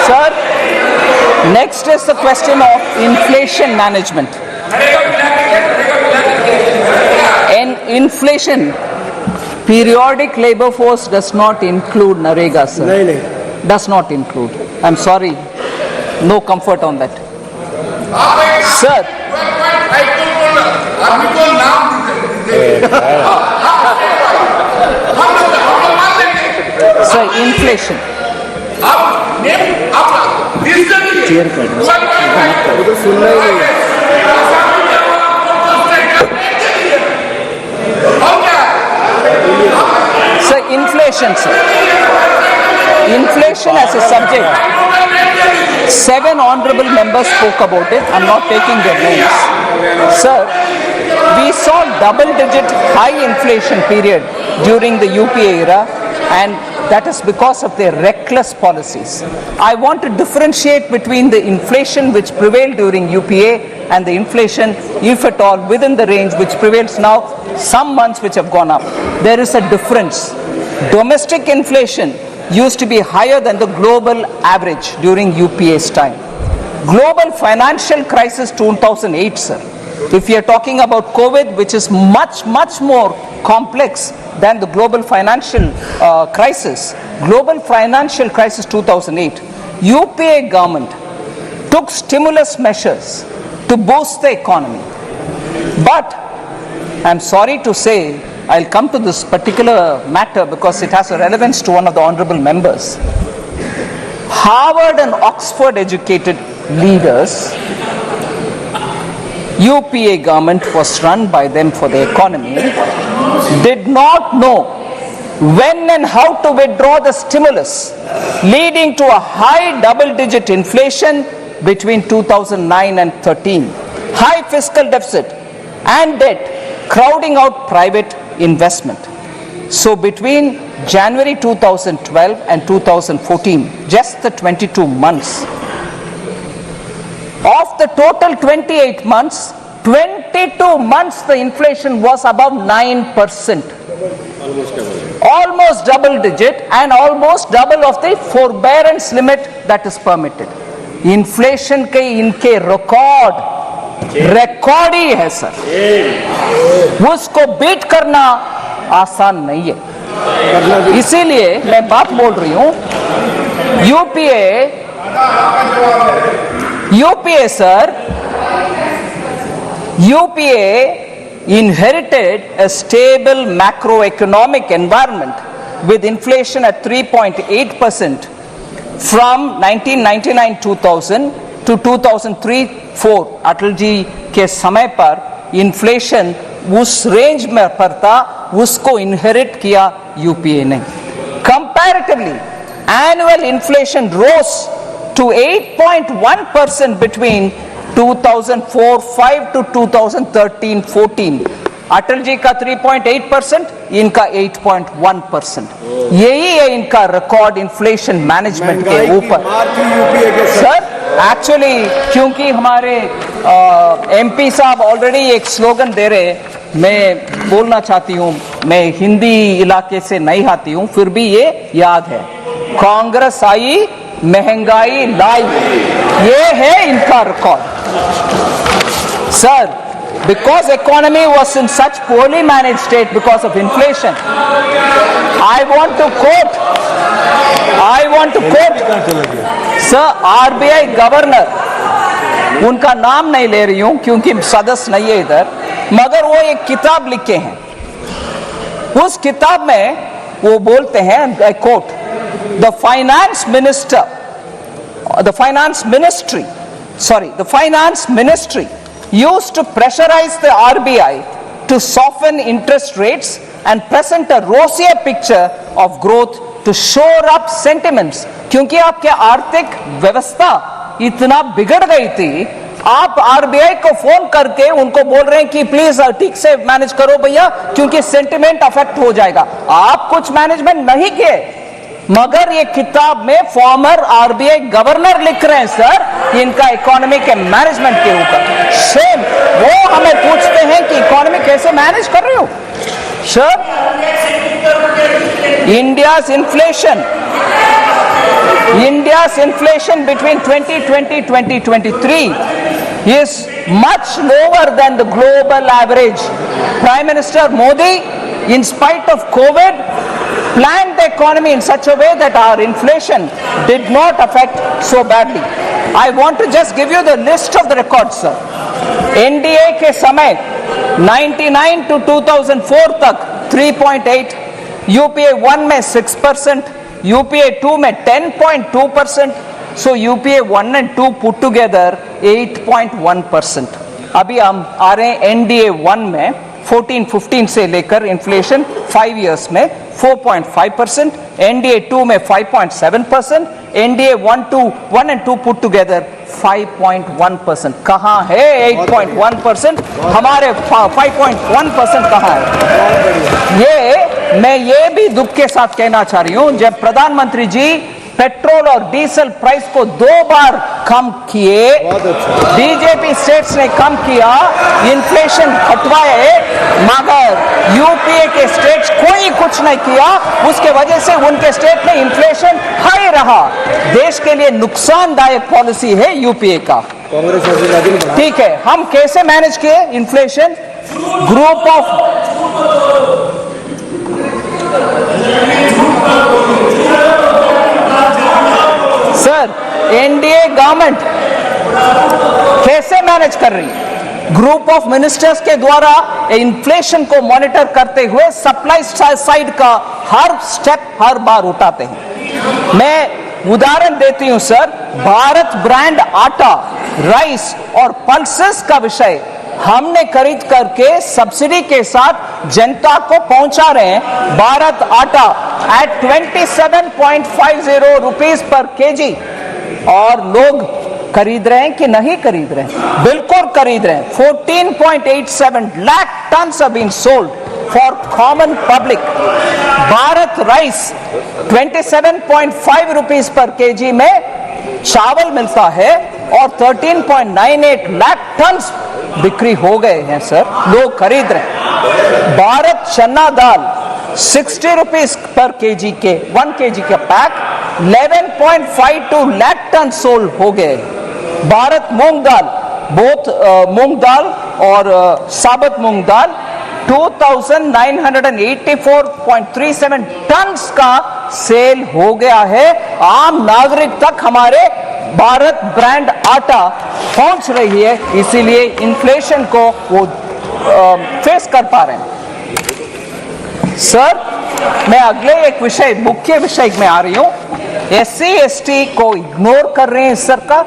Speaker 1: Sir, next is the question of inflation management. In inflation, periodic labor force does not include Narega, sir.
Speaker 3: नहीं.
Speaker 1: Does not include. I'm sorry. No comfort on that. Sir. Sir, inflation. Sir, inflation, sir. Inflation as a subject. 7 honorable members spoke about it. I'm not taking their names. Sir, we saw double-digit high inflation period during the UPA era, and that is because of their reckless policies. I want to differentiate between the inflation which prevailed during UPA and the inflation, if at all, within the range which prevails now, some months which have gone up. There is a difference. Domestic inflation used to be higher than the global average during UPA's time. Global financial crisis 2008, sir. If you are talking about COVID, which is much more complex than the global financial crisis, global financial crisis 2008, UPA government took stimulus measures to boost the economy. But I'm sorry to say, I'll come to this particular matter because it has a relevance to one of the honorable members. Harvard and Oxford educated leaders, UPA government was run by them for the economy, did not know when and how to withdraw the stimulus, leading to a high double-digit inflation between 2009 and 13, high fiscal deficit and debt, crowding out private investment. So between January 2012 and 2014, just the 22 months, of the total 28 months, 22 months the inflation was above 9%. Almost double digit and almost double of the forbearance limit that is permitted. Inflation के इनके record ही है sir, उसको beat करना आसान नहीं है. इसीलिए मैं बात बोल रही हूं, UPA sir, UPA inherited a stable macroeconomic environment with inflation at 3.8% from 1999-2000 to 2003-4 Atal ji के समय पर इन्फ्लेशन उस रेंज में पर था, उसको इनहेरिट किया यूपीए ने। Comparatively, annual inflation rose to 8.1% between 2004-5 to 2013-14। Atal ji का 3.8%, इनका 8.1%। यही है इनका रिकॉर्ड इन्फ्लेशन मैनेजमेंट के ऊपर। सर एक्चुअली क्योंकि हमारे एमपी साहब ऑलरेडी एक स्लोगन दे रहे, मैं बोलना चाहती हूं, मैं हिंदी इलाके से नहीं आती हूं, फिर भी ये याद है, कांग्रेस आई महंगाई लाई, ये है इनका record. Sir, because economy was in such poorly managed state because of inflation, I want to quote sir RBI governor, उनका नाम नहीं ले रही हूं क्योंकि सदस्य नहीं है इधर, मगर वो एक किताब लिखे हैं, उस किताब में वो बोलते हैं, I quote, the finance ministry used to pressurize the RBI to soften interest rates and present a rosier picture of growth to shore up sentiments। क्योंकि आपके आर्थिक व्यवस्था इतना बिगड़ गई थी, आप आरबीआई को फोन करके उनको बोल रहे हैं कि प्लीज ठीक से मैनेज करो भैया, क्योंकि सेंटिमेंट अफेक्ट हो जाएगा। आप कुछ मैनेजमेंट नहीं किए, मगर ये किताब में फॉर्मर आरबीआई गवर्नर लिख रहे हैं सर इनका इकोनॉमी के मैनेजमेंट के ऊपर। शेम, वो हमें पूछते हैं कि इकोनॉमी कैसे मैनेज कर रहे हो। Sir, India's inflation between 2020-2023 is much lower than the global average. Prime Minister Modi, in spite of COVID, planned the economy in such a way that our inflation did not affect so badly. I want to just give you the list of the records, sir. NDA के समय 99 to 2004 तक 3.8, UPA 1 में 6%, UPA 2 में 10.2%, so UPA 1 and 2 put together 8.1%. अभी हम आ रहे हैं NDA 1 में 14-15 से लेकर इन्फ्लेशन 5 years में 4.5%, NDA 2 में 5.7%, NDA 1 and 2 put together 5.1%। कहाँ है 8.1%? हमारे 5.1% कहाँ है? मैं ये भी दुख के साथ कहना चाह रही हूँ, जब प्रधानमंत्री जी पेट्रोल और डीजल प्राइस को 2 बार कम किए, बीजेपी स्टेट्स ने कम किया, इन्फ्लेशन हटवाए, मगर यूपीए के स्टेट्स कोई कुछ नहीं किया, उसके वजह से उनके स्टेट में इन्फ्लेशन हाई रहा। देश के लिए नुकसानदायक पॉलिसी है यूपीए का। ठीक है, हम कैसे मैनेज किए inflation? Group of sir, NDA government कैसे मैनेज कर रही है? ग्रुप ऑफ मिनिस्टर्स के द्वारा इन्फ्लेशन को मॉनिटर करते हुए सप्लाई साइड का हर स्टेप हर बार उठाते हैं। मैं उदाहरण देती हूं सर, भारत ब्रांड आटा, राइस और पल्सेस का विषय हमने खरीद करके सब्सिडी के साथ जनता को पहुंचा रहे हैं। भारत आटा एट 27.50 रुपीज पर केजी, और लोग खरीद रहे हैं कि नहीं खरीद रहे हैं? बिल्कुल खरीद रहे हैं। 14.87 lakh tons have been sold for common public. Bharat rice 27.5 rupees पर केजी में चावल मिलता है और 13.98 लाख टन्स बिक्री हो गए हैं सर, लोग खरीद रहे हैं। भारत चना दाल 60 रुपीज पर केजी के 1 केजी का पैक 11.52 लाख टन सोल्ड हो गए। भारत मूंग दाल, बोथ मूंग दाल और साबुत मूंग दाल 2984.37 टन्स का सेल हो गया है। आम नागरिक तक हमारे भारत ब्रांड आटा पहुंच रही है, इसीलिए इन्फ्लेशन को वो फेस कर पा रहे हैं। सर, मैं अगले एक विषय, मुख्य विषय में आ रही हूं। SC ST को इग्नोर कर रहे हैं सरकार।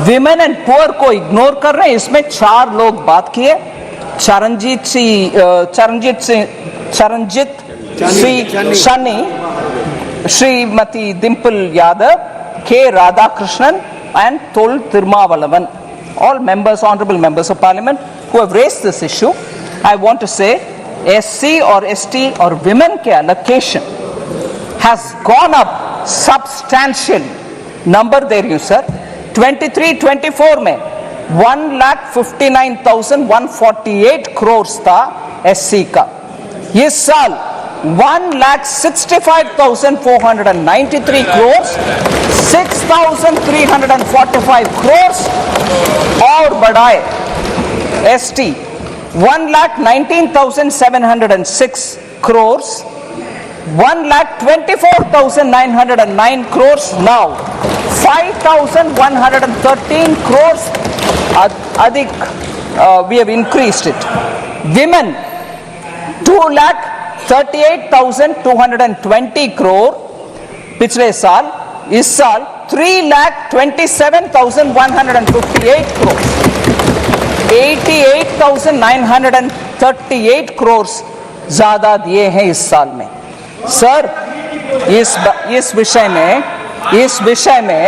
Speaker 1: विमेन एंड पुअर को इग्नोर कर रहे हैं। इसमें 4 लोग बात किए, चरणजीत शनी, श्रीमती डिम्पल यादव, के Radhakrishnan and Tol Tirumalavan, all members, honorable members of parliament who have raised this issue. I want to say SC or ST or women ke allocation has gone up substantially. Number there you sir, 23-24 में 1,59,148 crores था SC का, इस साल 1,65,493 crores, 6,345 crores और बढ़ाए ST 1,19,706 crores, 1,24,909 crores now, 5,113 crores अधिक we have increased it. Women 2,38,220 crore पिछले साल, इस साल 3,27,158 crore, 88,938 crores ज्यादा दिए हैं इस साल में। सर इस विषय में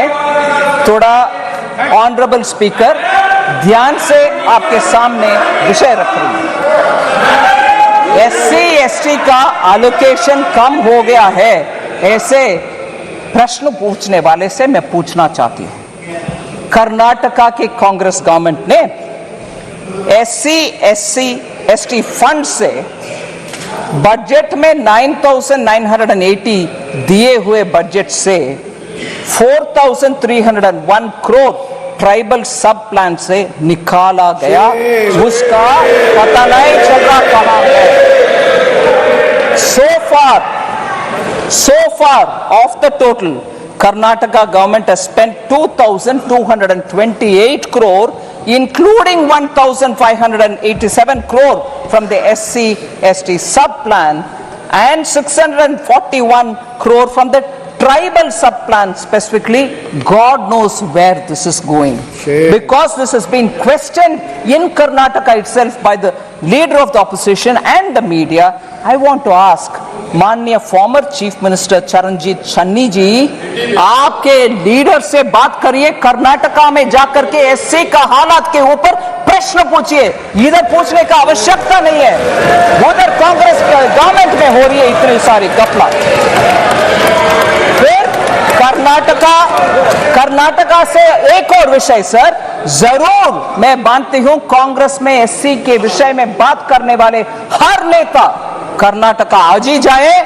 Speaker 1: थोड़ा ऑनरेबल स्पीकर ध्यान से आपके सामने विषय रख रही हूं। SC ST का एलोकेशन कम हो गया है, ऐसे प्रश्न पूछने वाले से मैं पूछना चाहती हूं। कर्नाटका की कांग्रेस गवर्नमेंट ने SC SC ST फंड से बजट में 9,980 दिए हुए बजट से 4,301 करोड़ ट्राइबल सब प्लान से निकाला गया, उसका पता नहीं चल रहा कहां है। So far of the total, Karnataka government has spent 2,228 crore, including 1,587 crore from the SC ST sub plan and 641 crore from the tribal sub-plan specifically. God knows where this is going. Because this has been questioned in Karnataka itself by the leader of the opposition and the media. I want to ask माननीय former chief minister Charanjit Channi ji, आपके leader से बात करिए, कर्नाटका में जाकर के SC का हालात के ऊपर प्रश्न पूछिए। इधर पूछने का आवश्यकता नहीं है, उधर कांग्रेस गवर्नमेंट में हो रही है इतनी सारी घपला। कर्नाटका से एक और विषय सर, जरूर मैं मानती हूं कांग्रेस में SC के विषय में बात करने वाले हर नेता कर्नाटका आज ही जाए,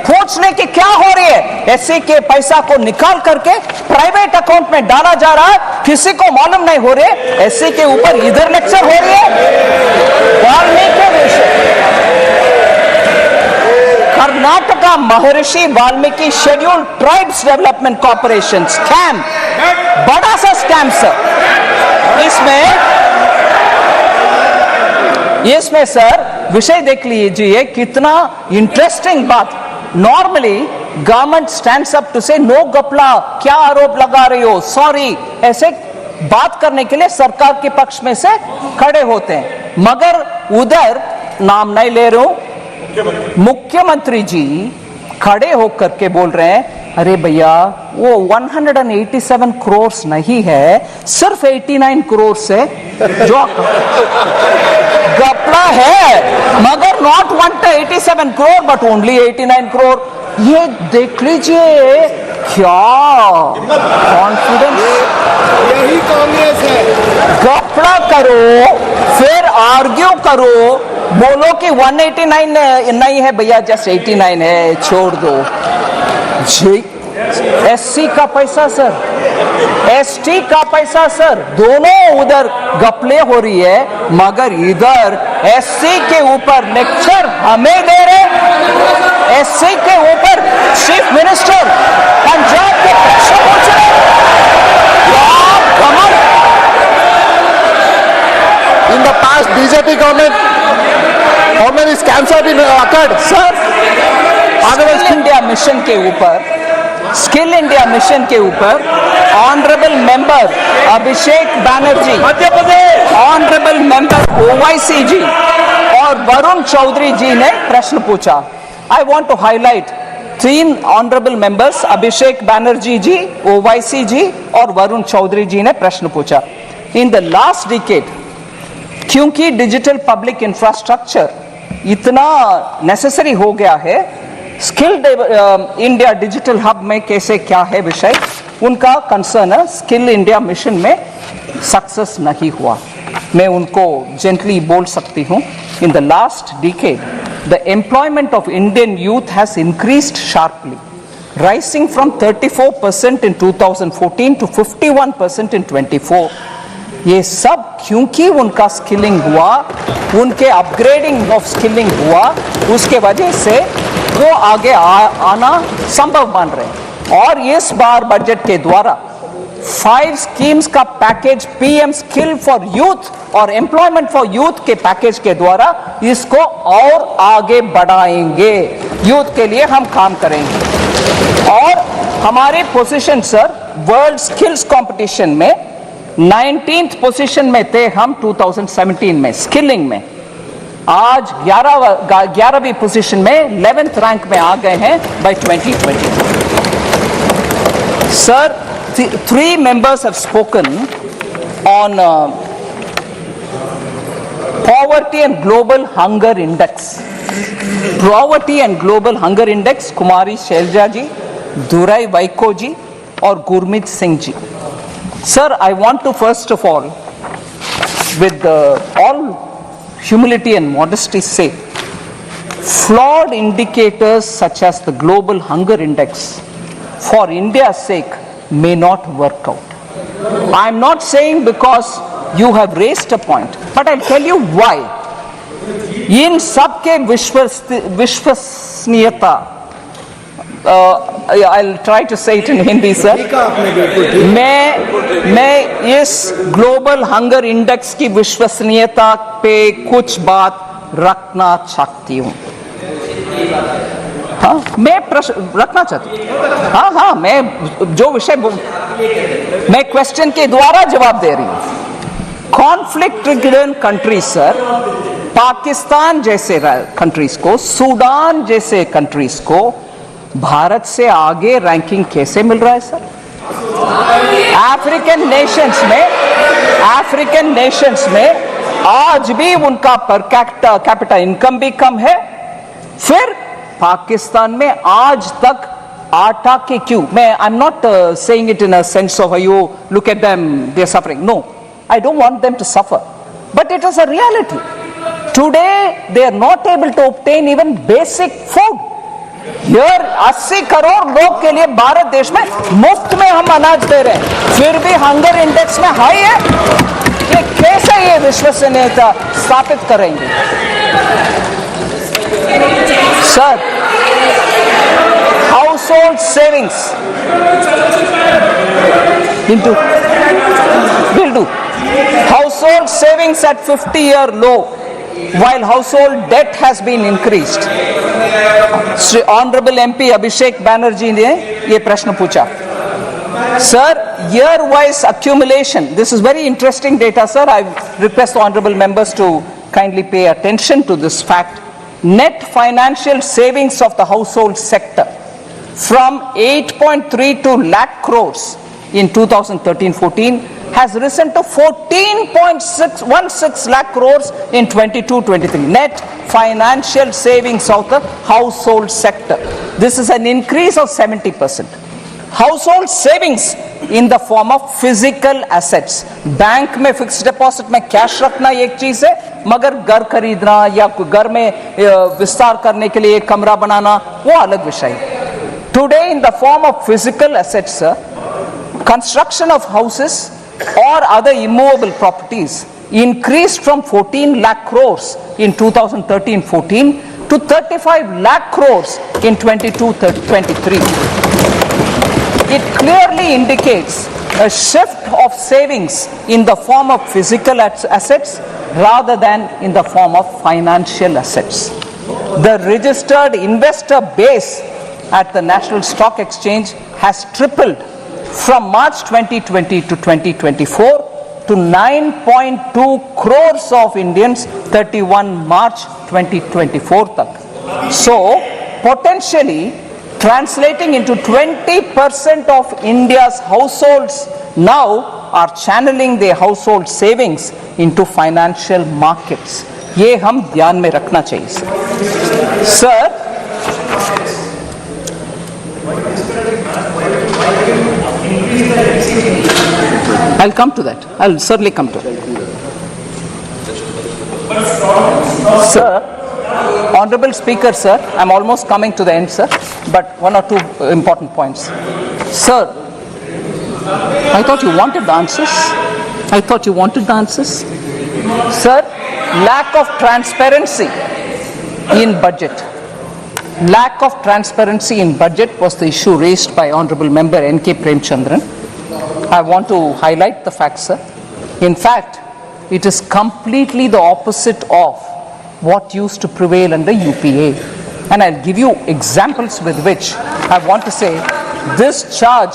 Speaker 1: पूछने की क्या हो रही है। SC के पैसा को निकाल करके प्राइवेट अकाउंट में डाला जा रहा है, किसी को मालूम नहीं हो रही है। SC के ऊपर इधर लेक्चर हो रही है। कर्नाटका महर्षि Valmiki scheduled tribes development corporation scam, बड़ा सा स्कैम सर। इसमें सर विषय देख लीजिए, कितना इंटरेस्टिंग बात। Normally government stands up to say no गपला, क्या आरोप लगा रही हो, सॉरी, ऐसे बात करने के लिए सरकार के पक्ष में से खड़े होते हैं। मगर उधर नाम नहीं ले रहा हूं, मुख्यमंत्री जी खड़े होकर के बोल रहे हैं, अरे भैया वो 187 करोड़ नहीं है, सिर्फ 89 करोड़ से जो गपला है, मगर not 187 crore but only 89 crore. ये देख लीजिए क्या कॉन्फिडेंस,
Speaker 3: यही कांग्रेस है।
Speaker 1: गपला करो फिर आर्ग्यू करो, बोलो कि 189 नहीं है भैया, जस्ट 89 है, छोड़ दो। SC का पैसा सर, ST का पैसा सर, दोनों उधर गपले हो रही है, मगर इधर SC के ऊपर लेक्चर हमें दे रहे। SC के ऊपर चीफ मिनिस्टर पंजाब के प्रश्न पूछ रहे।
Speaker 3: In the past BJP government, how many scams have been occurred?
Speaker 1: Sir skill India mission के ऊपर Honorable Member Abhishek Banerjee, Honorable Member OIC जी और वरुण चौधरी जी ने प्रश्न पूछा. I want to highlight 3 honorable members Abhishek Banerjee ji, OIC जी और वरुण चौधरी जी ने प्रश्न पूछा. In the last decade, क्योंकि डिजिटल पब्लिक इंफ्रास्ट्रक्चर इतना नेसेसरी हो गया है, स्किल्ड इंडिया डिजिटल हब में कैसे क्या है विषय, उनका कंसर्न है स्किल इंडिया मिशन में सक्सेस नहीं हुआ. मैं उनको जेंटली बोल सकती हूँ. In the last decade the employment of Indian youth has increased sharply, rising from 34% in 2014 to 51% in 24. ये सब क्योंकि उनका स्किलिंग हुआ, उनके अपग्रेडिंग ऑफ स्किलिंग हुआ, उसके वजह से वो आगे आना संभव बन रहे हैं. और इस बार बजट के द्वारा 5 स्कीम्स का package PM skill for youth और एम्प्लॉयमेंट फॉर यूथ के पैकेज के द्वारा इसको और आगे बढ़ाएंगे. यूथ के लिए हम काम करेंगे. और हमारे position sir world skills competition में 19th पोजीशन में थे हम 2017 में स्किलिंग में. आज 11वीं पोजीशन में 11th रैंक में आ गए हैं bye 2020. Sir 3 members have spoken on poverty and global hunger index. Poverty and global hunger index, कुमारी शैलजा जी, दुराई वाइको जी और Gurmeet Singh ji. Sir, I want to first of all, with all humility and modesty say, flawed indicators such as the global hunger index for India's sake may not work out. I am not saying because you have raised a point, but I'll tell you why. इन सबके विश्वसनीयता, I'll try to say it in Hindi, sir. मैं इस global hunger index की विश्वसनीयता पे कुछ बात रखना चाहती हूँ. हाँ, मैं प्रश्न रखना चाहती हूँ. हाँ, मैं जो विषय मैं क्वेश्चन के द्वारा जवाब दे रही हूँ. Conflict ridden countries sir, Pakistan जैसे कंट्रीज को, सूडान जैसे कंट्रीज को भारत से आगे रैंकिंग कैसे मिल रहा है सर? अफ्रीकन नेशंस में आज भी उनका पर कैपिटा इनकम भी कम है. फिर पाकिस्तान में आज तक आटा के क्यों, मैं I am not saying it in a sense of you look at them they are suffering, no, I don't want them to suffer, but it is a reality. Today they are not able to obtain even basic food. Here 80 crore लोग के लिए भारत देश में मुफ्त में हम अनाज दे रहे हैं, फिर भी हंगर इंडेक्स में हाई है. ये कैसे ये विश्वसनीयता स्थापित करेंगे sir? Household savings into will do. Household savings at 50-year low, while household debt has been increased. Shri Honorable MP Abhishek Banerjee ने ये प्रश्न पूछा. Sir, year-wise accumulation. This is very interesting data, sir. I request the honorable members to kindly pay attention to this fact. Net financial savings of the household sector from 8.32 lakh crores in 2013-14 has risen to 14.616 lakh crores in 22-23. Net financial savings of the household sector. This is an increase of 70%. Household savings in the form of physical assets. Bank में fixed deposit में cash रखना एक चीज है, मगर घर खरीदना या घर में विस्तार करने के लिए एक कमरा बनाना वो अलग विषय है. Today in the form of physical assets, sir, construction of houses or other immovable properties increased from 14 lakh crores in 2013-14 to 35 lakh crores in 22-23. It clearly indicates a shift of savings in the form of physical assets rather than in the form of financial assets. The registered investor base at the National Stock Exchange has tripled from March 2020 to 2024 to 9.2 crores of Indians 31 March 2024 tak. So, potentially translating into 20% of India's households now are channeling their household savings into financial markets. ये हम ध्यान में रखना चाहिए sir. I'll come to that. I'll certainly come to it. Sir, Honorable Speaker, sir, I'm almost coming to the end, sir, but one or two important points. Sir, I thought you wanted the answers. Sir, lack of transparency in budget. Lack of transparency in budget was the issue raised by Honorable Member N.K. Premchandran. I want to highlight the fact, sir. In fact, it is completely the opposite of what used to prevail under UPA. And I'll give you examples with which I want to say this charge,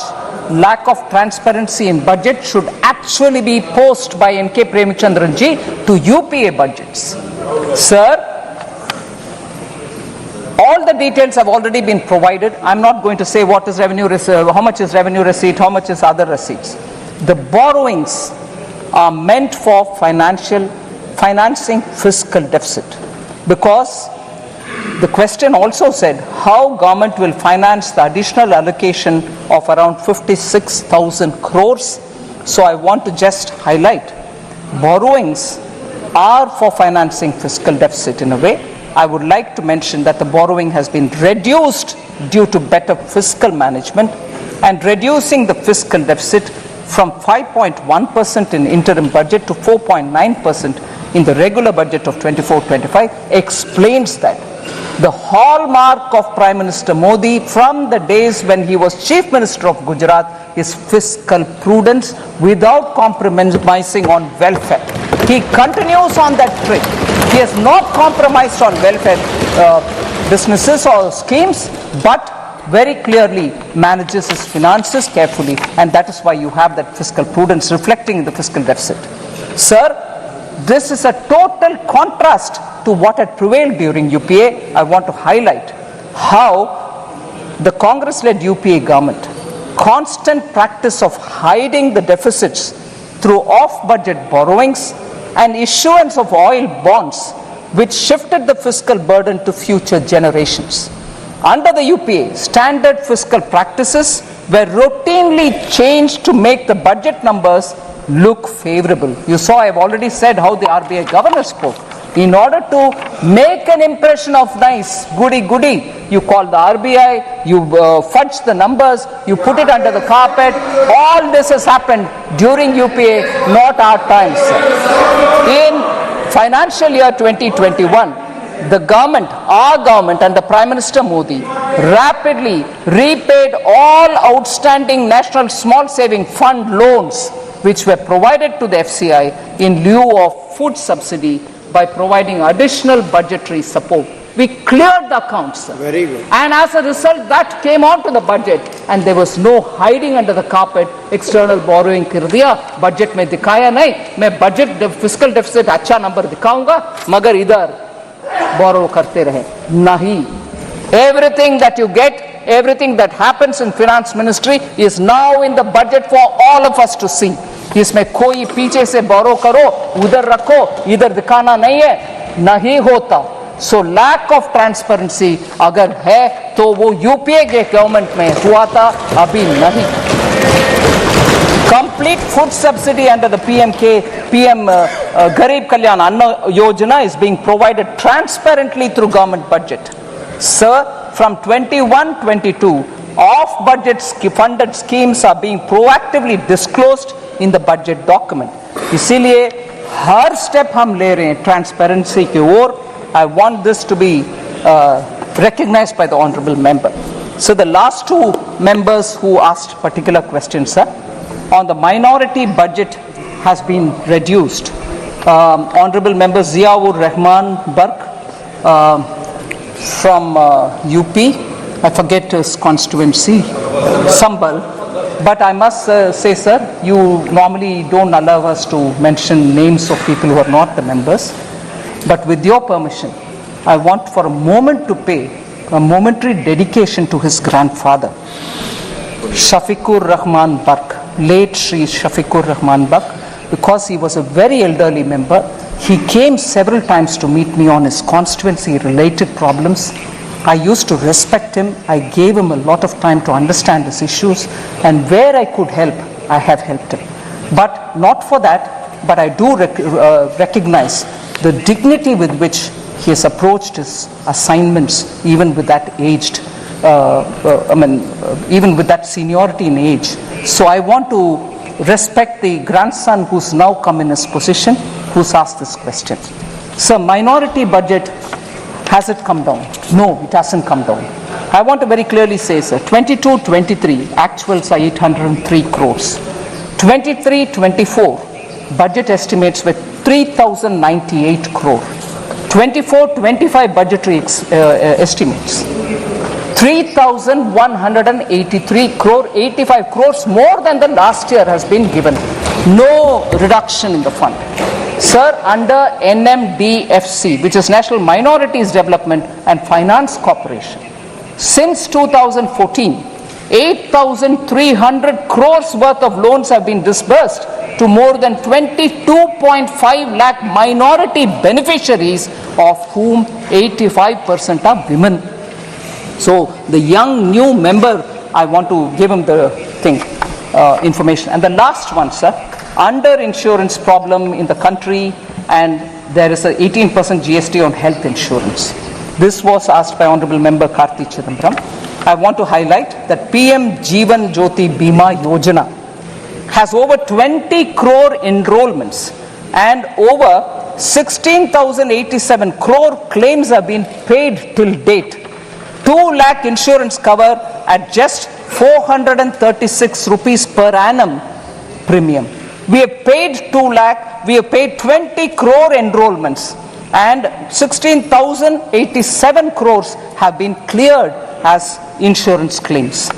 Speaker 1: lack of transparency in budget, should actually be posed by N.K. Premchandran ji to UPA budgets. Sir, all the details have already been provided. I'm not going to say what is revenue receipt, how much is revenue receipt, how much is other receipts. The borrowings are meant for financing fiscal deficit, because the question also said how government will finance the additional allocation of around 56,000 crores. So I want to just highlight, borrowings are for financing fiscal deficit in a way. I would like to mention that the borrowing has been reduced due to better fiscal management, and reducing the fiscal deficit from 5.1% in interim budget to 4.9% in the regular budget of 24-25 explains that. The hallmark of Prime Minister Modi from the days when he was Chief Minister of Gujarat is fiscal prudence without compromising on welfare. He continues on that trick. He has not compromised on welfare businesses or schemes, but very clearly manages his finances carefully, and that is why you have that fiscal prudence reflecting in the fiscal deficit. Sir, this is a total contrast to what had prevailed during UPA. I want to highlight how the Congress-led UPA government, constant practice of hiding the deficits through off-budget borrowings and issuance of oil bonds, which shifted the fiscal burden to future generations. Under the UPA, standard fiscal practices were routinely changed to make the budget numbers look favorable. You saw, I've already said how the RBI governor spoke. In order to make an impression of nice, goody, you call the RBI, you fudge the numbers, you put it under the carpet. All this has happened during UPA, not our times. In financial year 2021, the government, our government under Prime Minister Modi, rapidly repaid all outstanding National Small Saving Fund loans which were provided to the FCI in lieu of food subsidy by providing additional budgetary support. We cleared the accounts, sir.
Speaker 3: Very good.
Speaker 1: And as a result, that came onto the budget, and there was no hiding under the carpet. External borrowing कर दिया, budget में दिखाया नहीं. मैं budget fiscal deficit अच्छा number दिखाऊंगा, मगर इधर borrow करते रहे. नहीं. Everything that you get, everything that happens in finance ministry is now in the budget for all of us to see. इसमें कोई पीछे से borrow करो, उधर रखो, इधर दिखाना नहीं है, नहीं होता. So lack of transparency अगर है तो वो यूपीए के गवर्नमेंट में हुआ था, अभी नहीं. Complete food subsidy under the PM Garib Kalyan Anna Yojana is being provided transparently through government budget. Sir, from 21-22, off-budget funded schemes are being proactively disclosed in the budget document. इसीलिए हर step हम ले रहे हैं transparency की ओर. I want this to be recognized by the honorable member. So the last two members who asked particular questions, sir, on the minority budget has been reduced. Honorable member Ziaur Rahman Burke from UP, I forget his constituency, Sambal, But I must say, sir, you normally don't allow us to mention names of people who are not the members. But with your permission, I want for a moment to pay a momentary dedication to his grandfather, Shafiqur Rahman Bark, late Shri Shafiqur Rahman Bark, because he was a very elderly member. He came several times to meet me on his constituency-related problems. I used to respect him. I gave him a lot of time to understand his issues, and where I could help, I have helped him. But not for that, but I do recognize the dignity with which he has approached his assignments, even with that aged, even with that seniority in age. So I want to respect the grandson who's now come in his position, who's asked this question. So minority budget, has it come down? No, it hasn't come down. I want to very clearly say, sir, 22-23, actuals are 803 crores. 23-24, budget estimates were 3,098 crore. 24-25 budgetary estimates, 3,183 crore, 85 crores more than the last year has been given. No reduction in the fund. Sir, under NMDFC, which is National Minorities Development and Finance Corporation, since 2014, 8,300 crores worth of loans have been disbursed to more than 22.5 lakh minority beneficiaries, of whom 85% are women. So the young new member, I want to give him the information. And the last one, sir, under insurance problem in the country, and there is a 18% GST on health insurance. This was asked by Honorable Member Karthi Chidambaram. I want to highlight that PM Jeevan Jyoti Bima Yojana has over 20 crore enrollments and over 16,087 crore claims have been paid till date. 2 lakh insurance cover at just 436 rupees per annum premium. We have paid 2 lakh, we have paid 20 crore enrollments, and 16,087 crores have been cleared as insurance claims.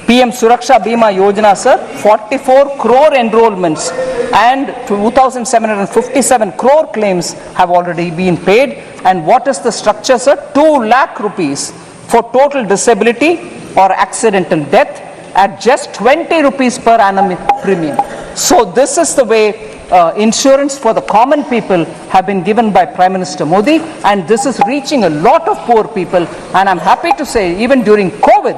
Speaker 1: PM Suraksha Bima Yojana, sir, 44 crore enrollments and 2,757 crore claims have already been paid. And what is the structure, sir? 2 lakh rupees for total disability or accidental death at just 20 rupees per annum premium. So this is the way insurance for the common people have been given by Prime Minister Modi, and this is reaching a lot of poor people. And I'm happy to say, even during COVID,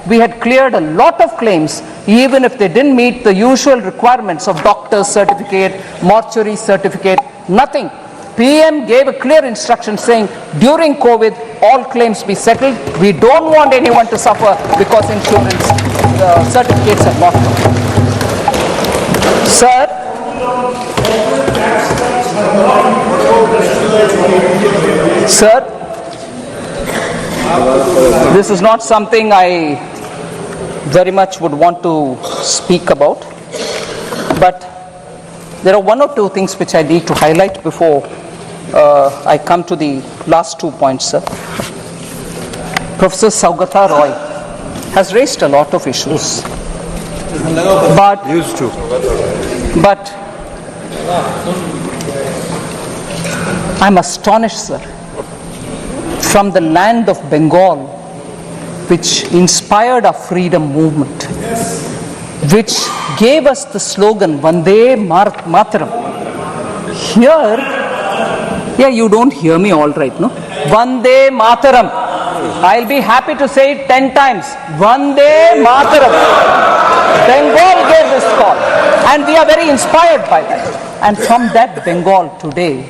Speaker 1: we had cleared a lot of claims, even if they didn't meet the usual requirements of doctor's certificate, mortuary certificate, nothing. PM gave a clear instruction saying, during COVID, all claims be settled. We don't want anyone to suffer because insurance certificates have not come. Sir, this is not something I very much would want to speak about, but there are one or two things which I need to highlight before I come to the last 2 points, sir. Professor Saugata Roy has raised a lot of issues, but I'm astonished, sir, from the land of Bengal, which inspired our freedom movement, which gave us the slogan Vande Mataram. Here, you don't hear me all right, no? Vande Mataram. I'll be happy to say it 10 times. Vande Mataram. Bengal gave this call, and we are very inspired by that. And from that Bengal today,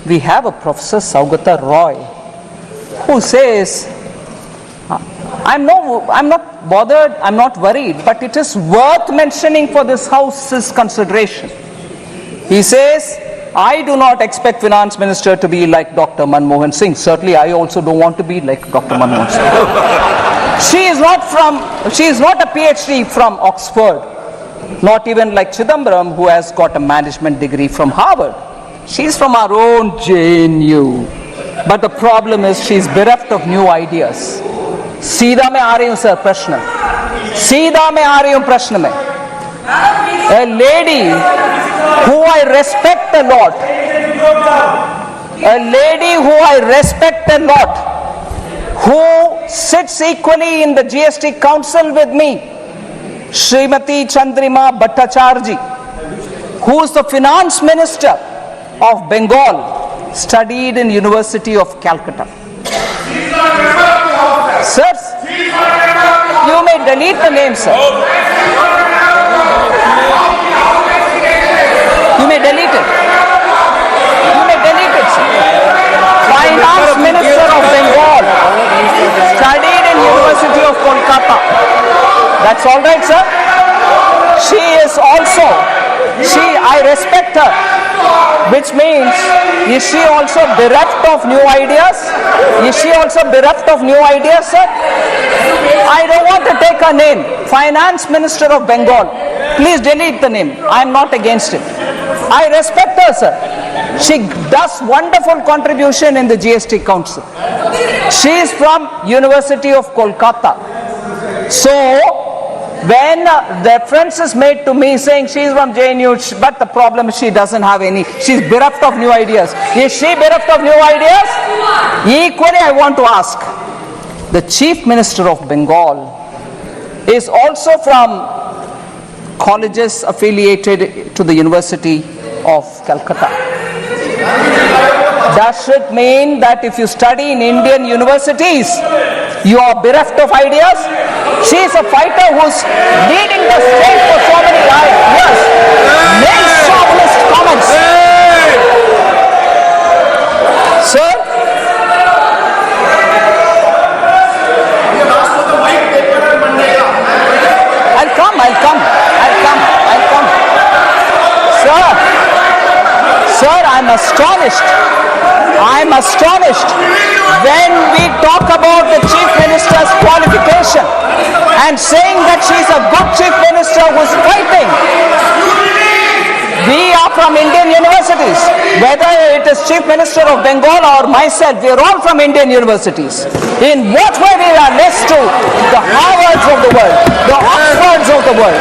Speaker 1: we have a Professor Saugata Roy, who says, I'm not bothered, I'm not worried, but it is worth mentioning for this House's consideration. He says, I do not expect Finance Minister to be like Dr. Manmohan Singh. Certainly, I also don't want to be like Dr. Manmohan Singh. She is not a PhD from Oxford, not even like Chidambaram, who has got a management degree from Harvard. She's from our own JNU. But the problem is she's bereft of new ideas. सीधा मैं आ रही हूं sir प्रश्न, सीधा मैं आ रही हूं प्रश्न में. A lady who I respect a lot, a lady who I respect a lot, who sits equally in the GST council with me, Srimati Chandrima Bhattacharya, who is the finance minister of Bengal, studied in University of Calcutta. Sir, you may delete the name, sir. You may delete it. You may delete it, sir. Finance Minister of Bengal, studied in University of Kolkata. That's all right, sir. She is also, I respect her, which means, is she also bereft of new ideas? Is she also bereft of new ideas, sir? I don't want to take her name. Finance Minister of Bengal. Please delete the name. I am not against it. I respect her, sir. She does wonderful contribution in the GST Council. She is from University of Kolkata. So, when reference is made to me saying she is from JNU, but the problem is she doesn't have any, she is bereft of new ideas. Is she bereft of new ideas? Equally, I want to ask, the Chief Minister of Bengal is also from colleges affiliated to the University of Calcutta. Does it mean that if you study in Indian universities, you are bereft of ideas? She is a fighter who's leading the state for so many years. Male chauvinist comments. Sir? I'll come. Sir, I'm astonished when we talk about the Chief Minister's qualification and saying that she's a good Chief Minister who's fighting. We are from Indian universities. Whether it is Chief Minister of Bengal or myself, we are all from Indian universities. In what way we are less to the Harvards of the world, the Oxfords of the world?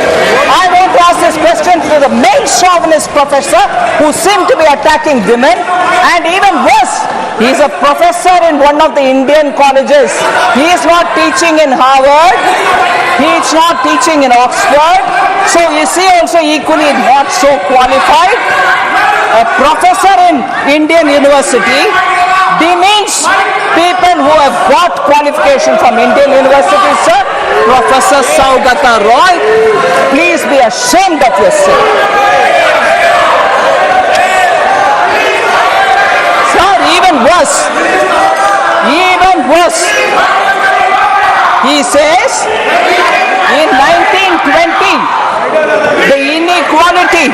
Speaker 1: I want to ask this question to the male chauvinist professor who seem to be attacking women, and even worse, he is a professor in one of the Indian colleges. He is not teaching in Harvard. He is not teaching in Oxford. So is he also equally not so qualified? A professor in Indian university demeans people who have got qualification from Indian universities, sir. Professor Saugata Roy, please be ashamed of yourself. Sir, even worse, he says in 1920, the inequality,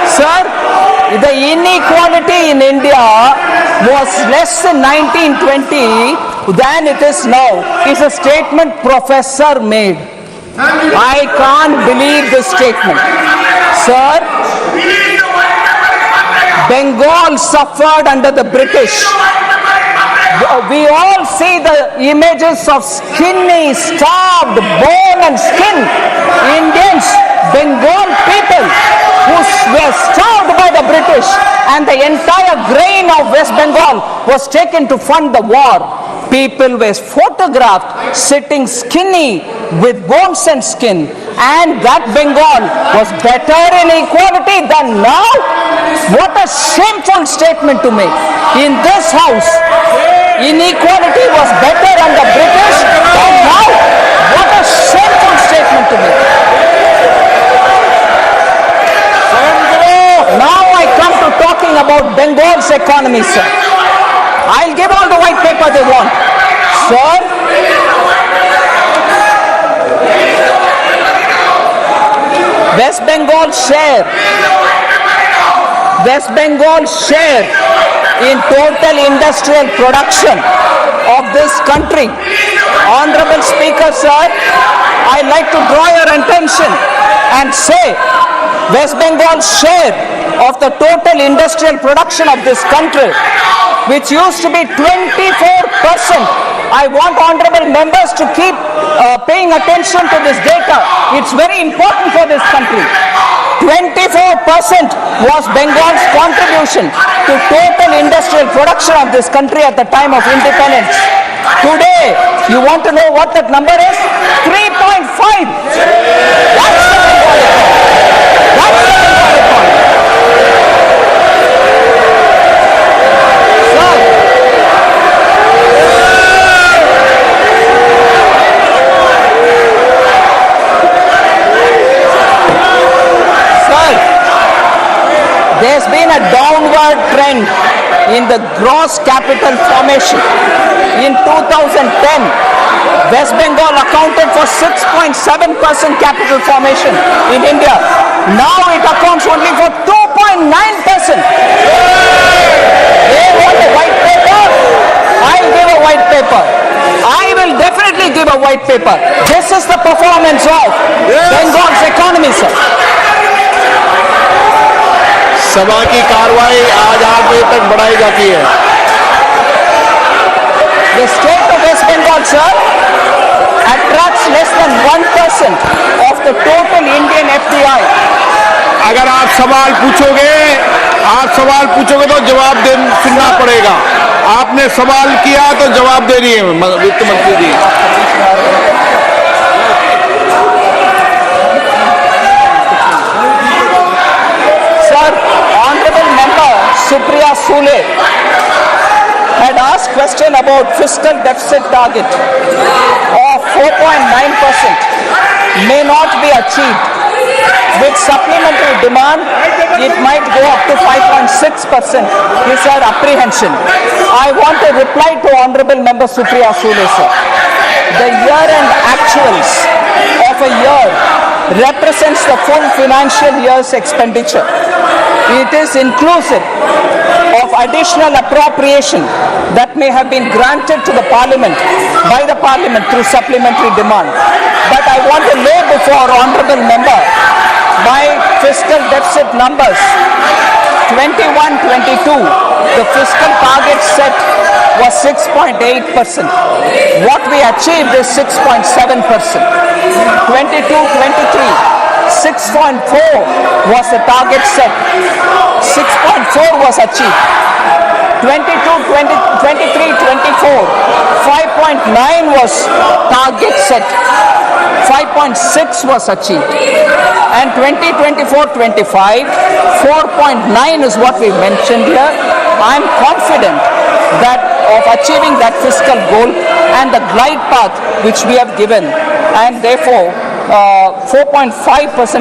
Speaker 1: sir, the inequality in India was less in 1920 than it is now. It's a statement professor made. I can't believe this statement. Sir, Bengal suffered under the British. We all see the images of skinny, starved, bone and skin Indians, Bengal people who were starved by the British, and the entire grain of West Bengal was taken to fund the war. People were photographed sitting skinny with bones and skin, and that Bengal was better in equality than now. What a shameful statement to make. In this house, inequality was better under British than now. What a shameful statement to make. Now I come to talking about Bengal's economy, sir. I'll give all the white paper they want. Sir, West Bengal's share in total industrial production of this country. Honorable Speaker, sir, I'd like to draw your attention and say West Bengal's share of the total industrial production of this country which used to be 24%. I want honorable members to keep paying attention to this data. It's very important for this country. 24% was Bengal's contribution to total industrial production of this country at the time of independence. Today, you want to know what that number is? 3.5. That's the symbolic point. That's the symbolic point. There's been a downward trend in the gross capital formation. In 2010, West Bengal accounted for 6.7% capital formation in India. Now it accounts only for 2.9%. They want a white paper. I'll give a white paper. I will definitely give a white paper. This is the performance of Bengal's economy, sir.
Speaker 2: सभा की कार्रवाई आज 8 बजे तक बढ़ाई जाती है।
Speaker 1: The state of West Bengal, sir, attracts less than 1% of the total Indian FDI.
Speaker 2: अगर आप सवाल पूछोगे तो जवाब सुनना पड़ेगा। आपने सवाल किया तो जवाब दे रही है वित्त मंत्री जी।
Speaker 1: Supriya Sule had asked question about fiscal deficit target of 4.9% may not be achieved. With supplementary demand, it might go up to 5.6%. He said apprehension. I want to reply to Honorable Member Supriya Sule, sir. The year-end actuals of a year represents the full financial year's expenditure. It is inclusive of additional appropriation that may have been granted to the Parliament by the Parliament through supplementary demand. But I want to lay before Honorable Member my fiscal deficit numbers. 21-22, the fiscal target set was 6.8%. What we achieved is 6.7%. 22-23. 6.4 was the target set. 6.4 was achieved. 23-24, 5.9 was target set. 5.6 was achieved. And 2024-25, 4.9 is what we mentioned here. I am confident that of achieving that fiscal goal and the glide path which we have given, and therefore 4.5%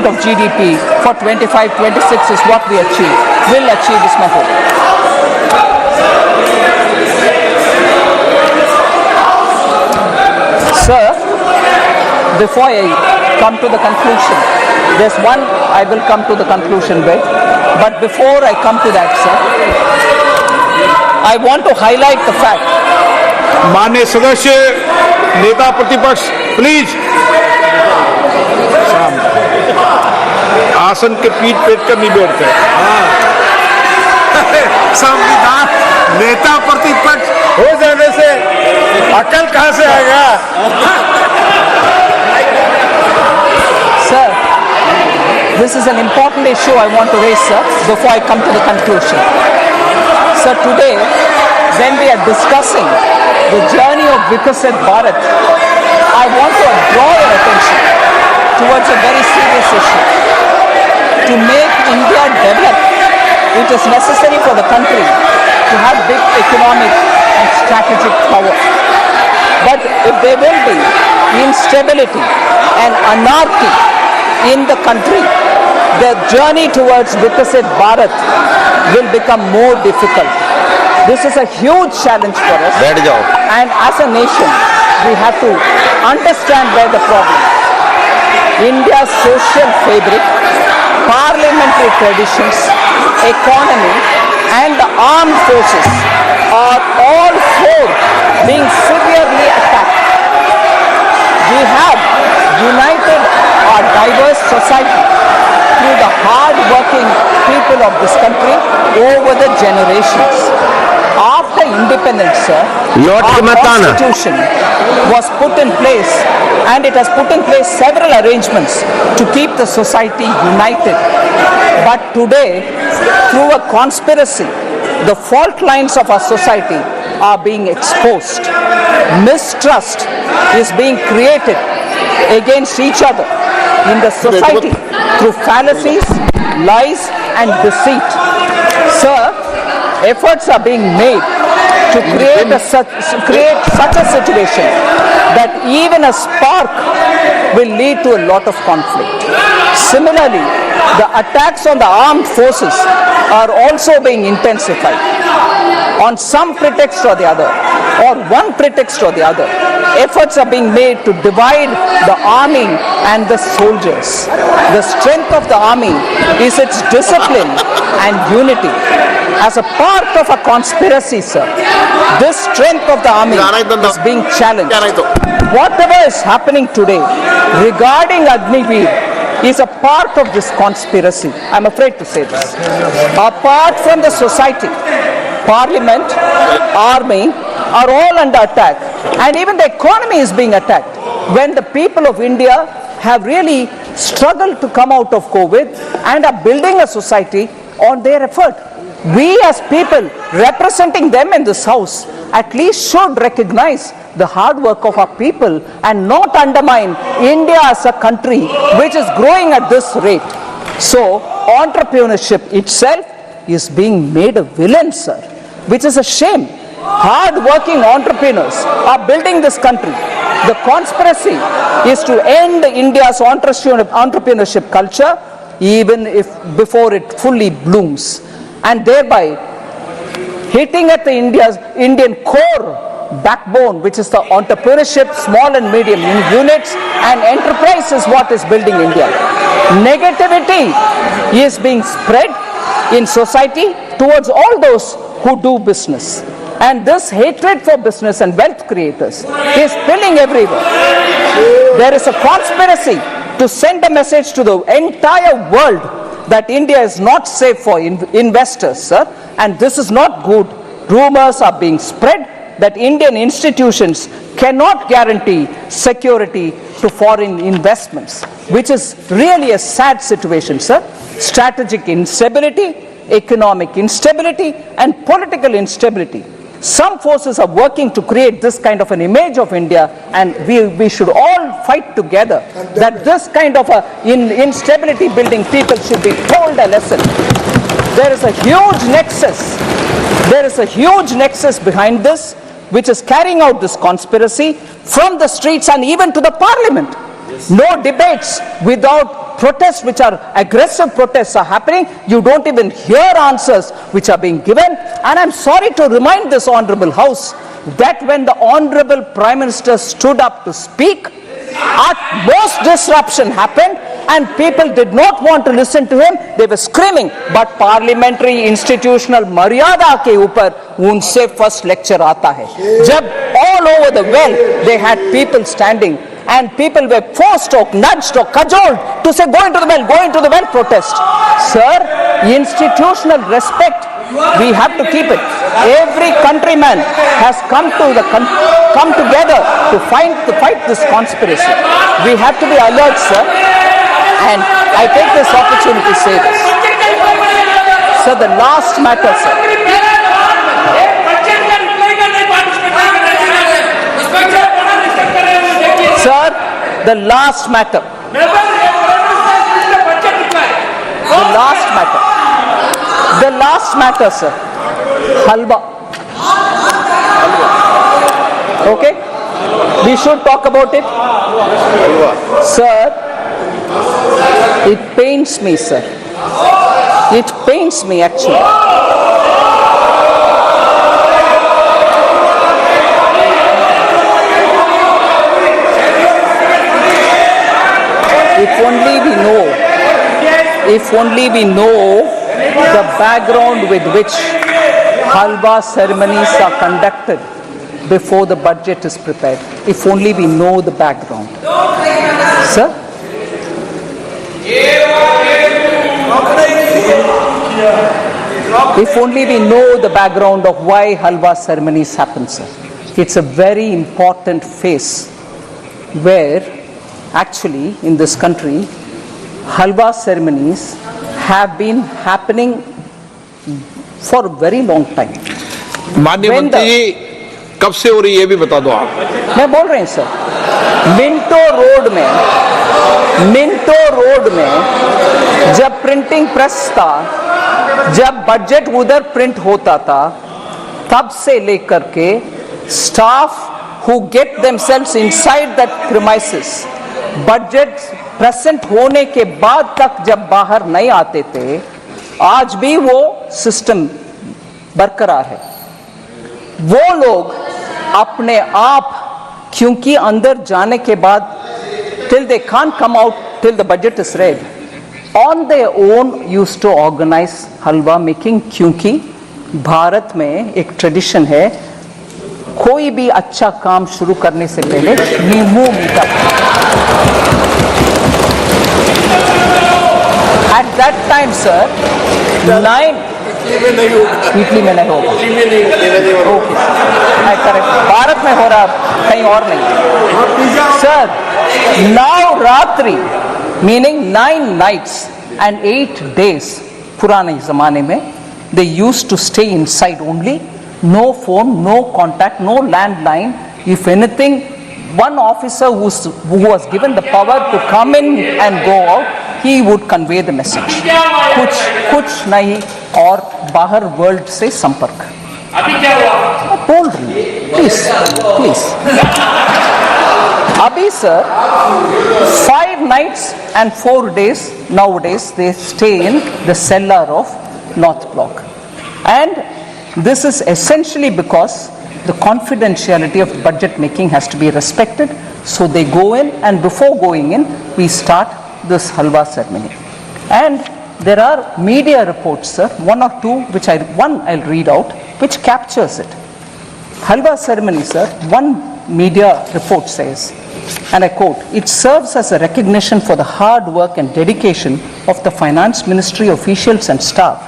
Speaker 1: of GDP for 25-26 is what we will achieve is my hope. Sir, before I come to the conclusion, there's one I will come to the conclusion with, but before I come to that, sir, I want to highlight the fact.
Speaker 2: माननीय सदस्य, नेता प्रतिपक्ष, please आसन के पीठ कर नहीं बैठते। संविधान नेता प्रतिपक्ष हो जाने से अकल कहां से आएगा?
Speaker 1: Sir, this is an important issue I want to raise, sir, before I come to the conclusion. Sir, today, when we are discussing the journey of Vikasit Bharat, I want to draw your attention towards a very serious issue. To make India develop, it is necessary for the country to have big economic and strategic power. But if there will be instability and anarchy in the country, the journey towards Vikasit Bharat will become more difficult. This is a huge challenge for us. And as a nation, we have to understand where the problem is. India's social fabric, parliamentary traditions, economy, and the armed forces are all four being severely attacked. We have united our diverse society through the hard-working people of this country over the generations. After independence, sir,
Speaker 4: Lord
Speaker 1: our
Speaker 4: Matana.
Speaker 1: constitution was put in place, and it has put in place several arrangements to keep the society united. But today, through a conspiracy, the fault lines of our society are being exposed. Mistrust is being created against each other in the society through fallacies, lies and deceit. Sir, efforts are being made to create such a situation that even a spark will lead to a lot of conflict. Similarly, the attacks on the armed forces are also being intensified on some pretext or the other, or one pretext or the other. Efforts are being made to divide the army and the soldiers. The strength of the army is its discipline and unity. As a part of a conspiracy, sir, this strength of the army is being challenged. Whatever is happening today regarding Agniveer is a part of this conspiracy. I'm afraid to say this. Apart from the society, Parliament, army are all under attack, and even the economy is being attacked. When the people of India have really struggled to come out of COVID and are building a society on their effort, we as people representing them in this house at least should recognize the hard work of our people and not undermine India as a country which is growing at this rate. So entrepreneurship itself is being made a villain, sir, which is a shame. Hard-working entrepreneurs are building this country. The conspiracy is to end India's entrepreneurship culture even if before it fully blooms, and thereby hitting at the Indian core backbone, which is the entrepreneurship, small and medium units, and enterprise is what is building India. Negativity is being spread in society towards all those who do business. And this hatred for business and wealth creators is spilling everywhere. There is a conspiracy to send a message to the entire world that India is not safe for investors, sir, and this is not good. Rumors are being spread that Indian institutions cannot guarantee security to foreign investments, which is really a sad situation, sir. Strategic instability, economic instability, and political instability. Some forces are working to create this kind of an image of India, and we should all fight together that this kind of instability building people should be told a lesson. There is a huge nexus. There is a huge nexus behind this, which is carrying out this conspiracy from the streets and even to the parliament. No debates without protests, which are aggressive protests are happening. You don't even hear answers which are being given. And I'm sorry to remind this honorable house that when the honorable Prime Minister stood up to speak, at most disruption happened and people did not want to listen to him. They were screaming, but parliamentary institutional maryada ke upar unse first lecture aata hai. Jab all over the well they had people standing and people were forced or nudged or cajoled to say go into the well protest. Sir, institutional respect, we have to keep it. Every countryman has come together to fight this conspiracy. We have to be alert, sir. And I take this opportunity to say this. Sir, the last matter, sir. Sir, the last matter. The last matter, sir. Halwa. Okay? We should talk about it. Sir, it pains me, sir. It pains me, actually. If only we know the background with which halwa ceremonies are conducted before the budget is prepared. If only we know the background. Sir? If only we know the background of why halwa ceremonies happen, sir. It's a very important phase where actually in this country halwa ceremonies have been happening for a very long time.
Speaker 2: माननीय
Speaker 1: When
Speaker 2: मंत्री जी कब से हो रही है ये भी बता दो आप।
Speaker 1: मैं बोल रहे हैं सर, मिंटो रोड में जब प्रिंटिंग प्रेस था, जब बजट उधर प्रिंट होता था, तब से लेकर के staff who get themselves inside that premises, budget present होने के बाद तक जब बाहर नहीं आते थे, आज भी वो सिस्टम बरकरार है। वो लोग अपने आप, क्योंकि अंदर जाने के बाद till they can't come out till the budget is read, on their own used to organize halwa making, क्योंकि भारत में एक ट्रेडिशन है, कोई भी अच्छा काम शुरू करने से पहले नींबू मीठा। At that time, sir, Italy में नहीं होगा, ओके, करेक्ट, भारत में हो रहा, कहीं और नहीं। Sir, Navratri meaning 9 nights and 8 days, पुराने जमाने में they used to stay inside only, no phone, no contact, no landline. If anything, one officer who was given the power to come in and go out, he would convey the message. कुछ नहीं, और बाहर world से संपर्क। अभी क्या हुआ? बोल रही हूँ, प्लीज। अभी sir 5 nights and 4 days nowadays they stay in the cellar of North Block, and this is essentially because the confidentiality of budget making has to be respected. So they go in, and before going in, we start this halwa ceremony. And there are media reports, sir, one or two, which I'll read out, which captures it. Halwa ceremony, sir, one media report says, and I quote, "It serves as a recognition for the hard work and dedication of the finance ministry officials and staff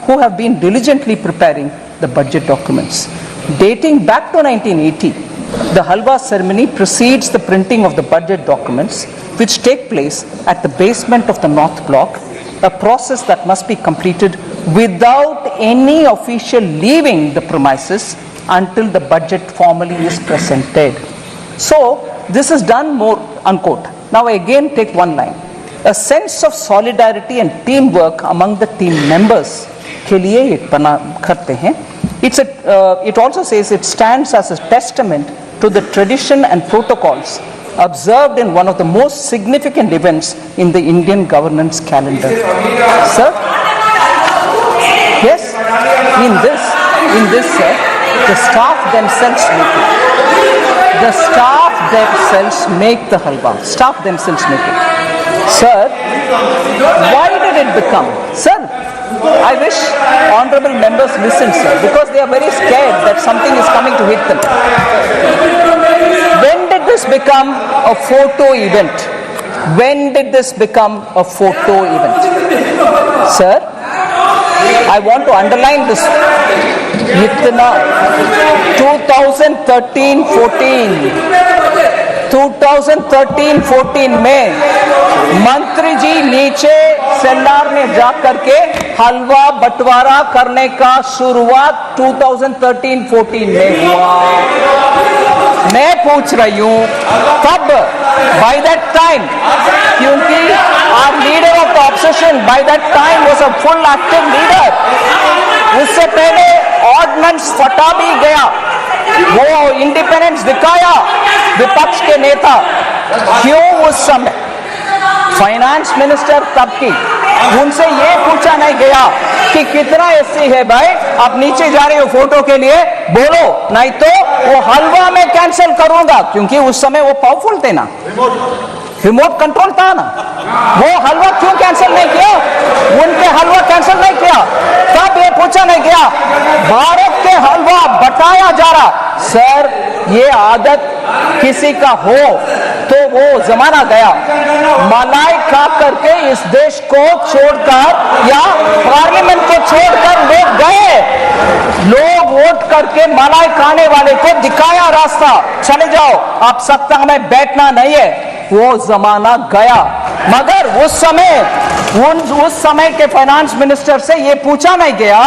Speaker 1: who have been diligently preparing the budget documents. Dating back to 1980, the halwa ceremony precedes the printing of the budget documents, which take place at the basement of the North Block, a process that must be completed without any official leaving the premises until the budget formally is presented." So, this is done more, unquote. Now I again take one line. A sense of solidarity and teamwork among the team members के लिए ये बना करते हैं. It also says it stands as a testament to the tradition and protocols observed in one of the most significant events in the Indian governance calendar. Sir? Yes? In this, sir, the staff themselves make it. The staff themselves make the halwa. Staff themselves make it. Sir, why did it become? Sir, I wish honorable members listen, sir, because they are very scared that something is coming to hit them. When did this become a photo event? When did this become a photo event? Sir, I want to underline this. 2013-14 में मंत्री जी नीचे सेल्लार में जाकर के हलवा बंटवारा करने का शुरुआत 2013-14 में हुआ। मैं पूछ रही हूँ कब, by that time, क्योंकि our leader of the opposition by that time was a full active leader. उससे पहले ऑर्डिनेंस फटा भी गया, वो इंडिपेंडेंस दिखाया विपक्ष के नेता। क्यों उस समय फाइनेंस मिनिस्टर तब की, उनसे ये पूछा नहीं गया कि कितना एससी है भाई, आप नीचे जा रहे हो फोटो के लिए, बोलो, नहीं तो वो हलवा में कैंसिल करूंगा, क्योंकि उस समय वो पावरफुल थे ना, रिमोट कंट्रोल था ना। वो हलवा क्यों कैंसिल नहीं किया, उनके हलवा कैंसिल नहीं किया, तब ये पूछा नहीं गया। भारत के हलवा बटाया जा रहा। सर, ये आदत किसी का हो,
Speaker 4: तो वो जमाना गया। मलाई खा करके इस देश को छोड़कर या पार्लियामेंट को छोड़कर लोग गए। लोग वोट करके मलाई खाने वाले को दिखाया रास्ता, चले जाओ, आप सत्ता में बैठना नहीं है। वो जमाना गया। मगर उस समय के फाइनेंस मिनिस्टर से ये पूछा नहीं गया,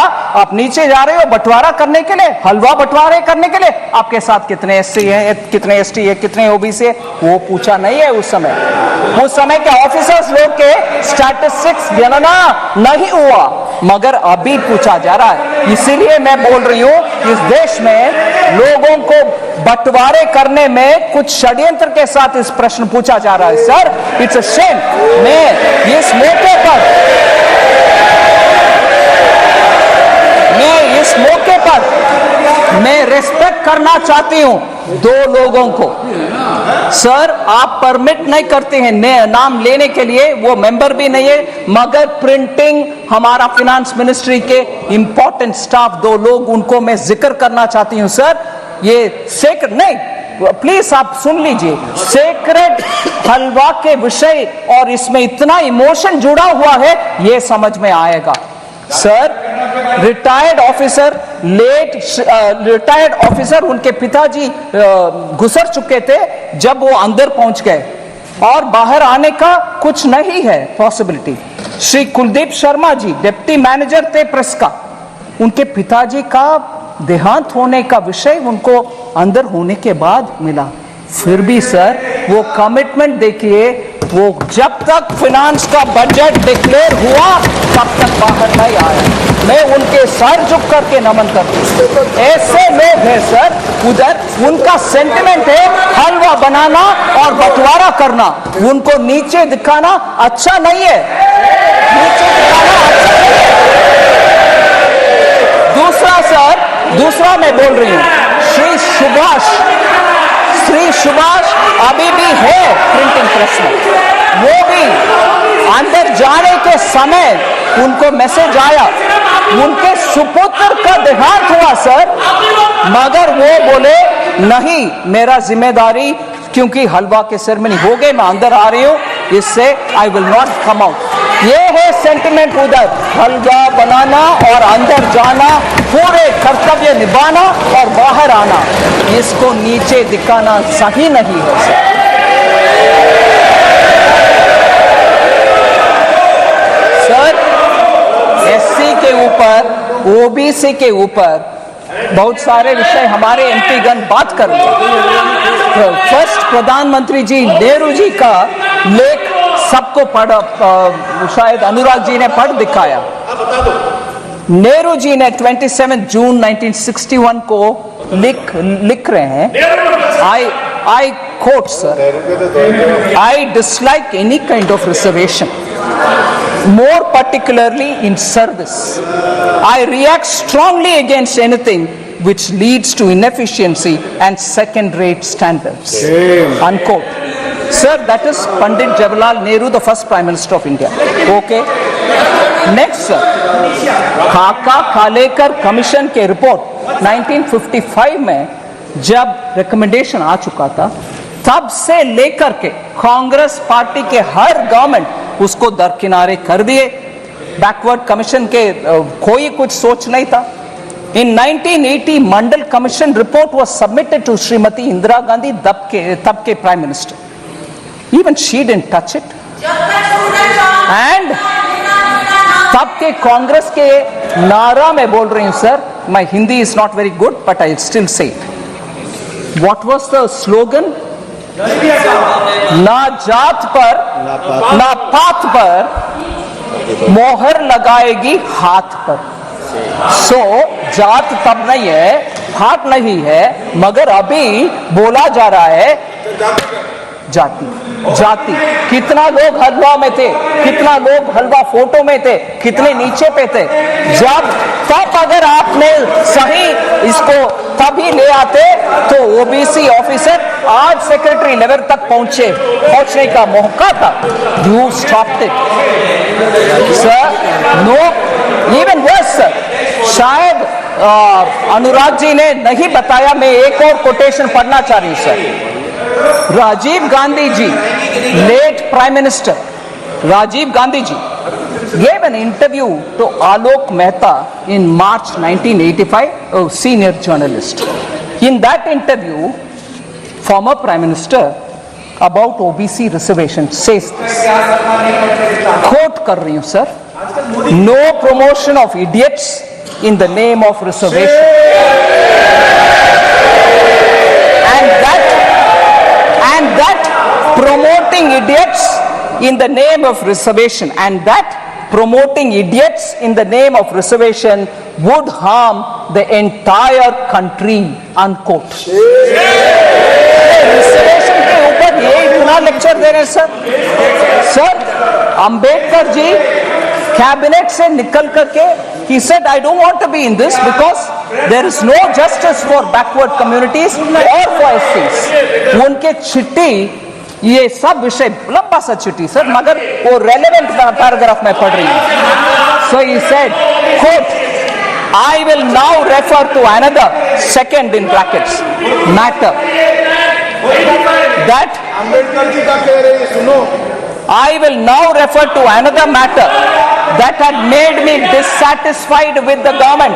Speaker 4: आप नीचे जा रहे हो बंटवारा करने के लिए, हलवा बंटवारे करने के लिए, आपके साथ कितने एससी है, कितने एसटी है, कितने ओबीसी है, वो पूछा नहीं है। उस समय के ऑफिसर्स लोग के स्टैटिस्टिक्स गणना नहीं हुआ, मगर अभी पूछा जा रहा है। इसीलिए मैं बोल रही हूं, इस देश में लोगों को बंटवारे करने में कुछ षड्यंत्र के साथ इस प्रश्न पूछा जा रहा है। Sir, it's a shame. मैं इस मौके पर मैं रिस्पेक्ट करना चाहती हूं दो लोगों को। सर, आप परमिट नहीं करते हैं नाम लेने के लिए, वो मेंबर भी नहीं है, मगर प्रिंटिंग हमारा फाइनेंस मिनिस्ट्री के इंपॉर्टेंट स्टाफ दो लोग, उनको मैं जिक्र करना चाहती हूं। सर, ये सेक्रेट नहीं, प्लीज आप सुन लीजिए, सेक्रेट हलवा के विषय और इसमें इतना इमोशन जुड़ा हुआ है, ये समझ में आएगा। सर, रिटायर्ड ऑफिसर उनके पिताजी गुजर चुके थे जब वो अंदर पहुंच गए और बाहर आने का कुछ नहीं है possibility. Shri Kuldeep Sharma ji deputy manager थे प्रेस का, उनके पिताजी का देहांत होने का विषय उनको अंदर होने के बाद मिला। फिर भी सर, वो कमिटमेंट देखिए, वो जब तक फाइनेंस का बजट डिक्लेयर हुआ तब तक बाहर नहीं आया। मैं उनके सर झुक करके नमन करती हूं। ऐसे लोग हैं सर, उधर उनका सेंटिमेंट है हलवा बनाना और बंटवारा करना, उनको नीचे दिखाना अच्छा नहीं है, नीचे दिखाना अच्छा नहीं है। दूसरा मैं बोल रही हूं, श्री सुभाष अभी भी है प्रिंटिंग प्रेस में, वो भी अंदर जाने के समय उनको मैसेज आया, उनके सुपुत्र का देहांत हुआ सर, मगर वो बोले नहीं, मेरा जिम्मेदारी, क्योंकि हलवा के सेरेमनी हो गए, मैं अंदर आ रही हूं, इससे I will not come out. ये है सेंटिमेंट उधर, हलवा बनाना और अंदर जाना, पूरे कर्तव्य निभाना और बाहर आना, इसको नीचे दिखाना सही नहीं है सर। एससी के ऊपर, ओबीसी के ऊपर बहुत सारे विषय हमारे एमपी गण बात कर रहे हैं। फर्स्ट प्रधानमंत्री जी नेहरू जी का लेख सबको शायद अनुराग जी ने पढ़ दिखाया। नेहरू जी ने 27 जून 1961 को लिख रहे हैं, I quote sir, I dislike any kind of reservation, more particularly in service. I react strongly against anything which leads to inefficiency and second-rate standards. Unquote. Sir, that is Pandit Jawaharlal Nehru, the first Prime Minister of India. Okay. Next, sir, खाका खालेकर commission के report 1955 में जब recommendation आ चुका था, तब से लेकर के कांग्रेस पार्टी के हर गवर्नमेंट उसको दरकिनारे कर दिए। बैकवर्ड कमीशन के कोई कुछ सोच नहीं था। In 1980, Mandal commission report was submitted to Shrimati Indira Gandhi, तब के prime minister. Even she didn't touch it. And तब के कांग्रेस के नारा में बोल रही हूं sir, my Hindi is not very good, but I'll still say it. What was the slogan? ना जात पर ना पात पर मोहर लगाएगी हाथ पर। सो जात तब नहीं है, पात नहीं है, मगर अभी बोला जा रहा है जाति। कितना लोग हलवा में थे, कितना लोग हलवा फोटो में थे, कितने नीचे पे थे। तब अगर आपने सही इसको तभी ले आते तो ओबीसी ऑफिसर आज सेक्रेटरी लेवल तक पहुंचने का मौका था। You stopped it sir. No, even worse sir, शायद अनुराग जी ने नहीं बताया, मैं एक और कोटेशन पढ़ना चाह रही हूं sir. Rajiv Gandhi ji, late Prime Minister, Rajiv Gandhi ji gave an interview to Alok Mehta in March 1985, a senior journalist. In that interview, former Prime Minister about OBC reservation says this, quote kar rahi hu sir, no promotion of idiots in the name of reservation. And that promoting idiots in the name of reservation, and that promoting idiots in the name of reservation would harm the entire country, unquote. Reservation के ऊपर ये इतना lecture दे रहे हैं sir Ambedkar ji cabinet से निकल करके he said I don't want to be in this because there is no justice for backward communities or for SCs. उनके चिट्ठी ये सब विषय लंबा सा चिट्ठी सर, मगर वो रेलेवेंट पैराग्राफ में पढ़ रही हूँ. So he said, quote, I will now refer to another, second in brackets, matter that I will now refer to another matter that had made me dissatisfied with the government.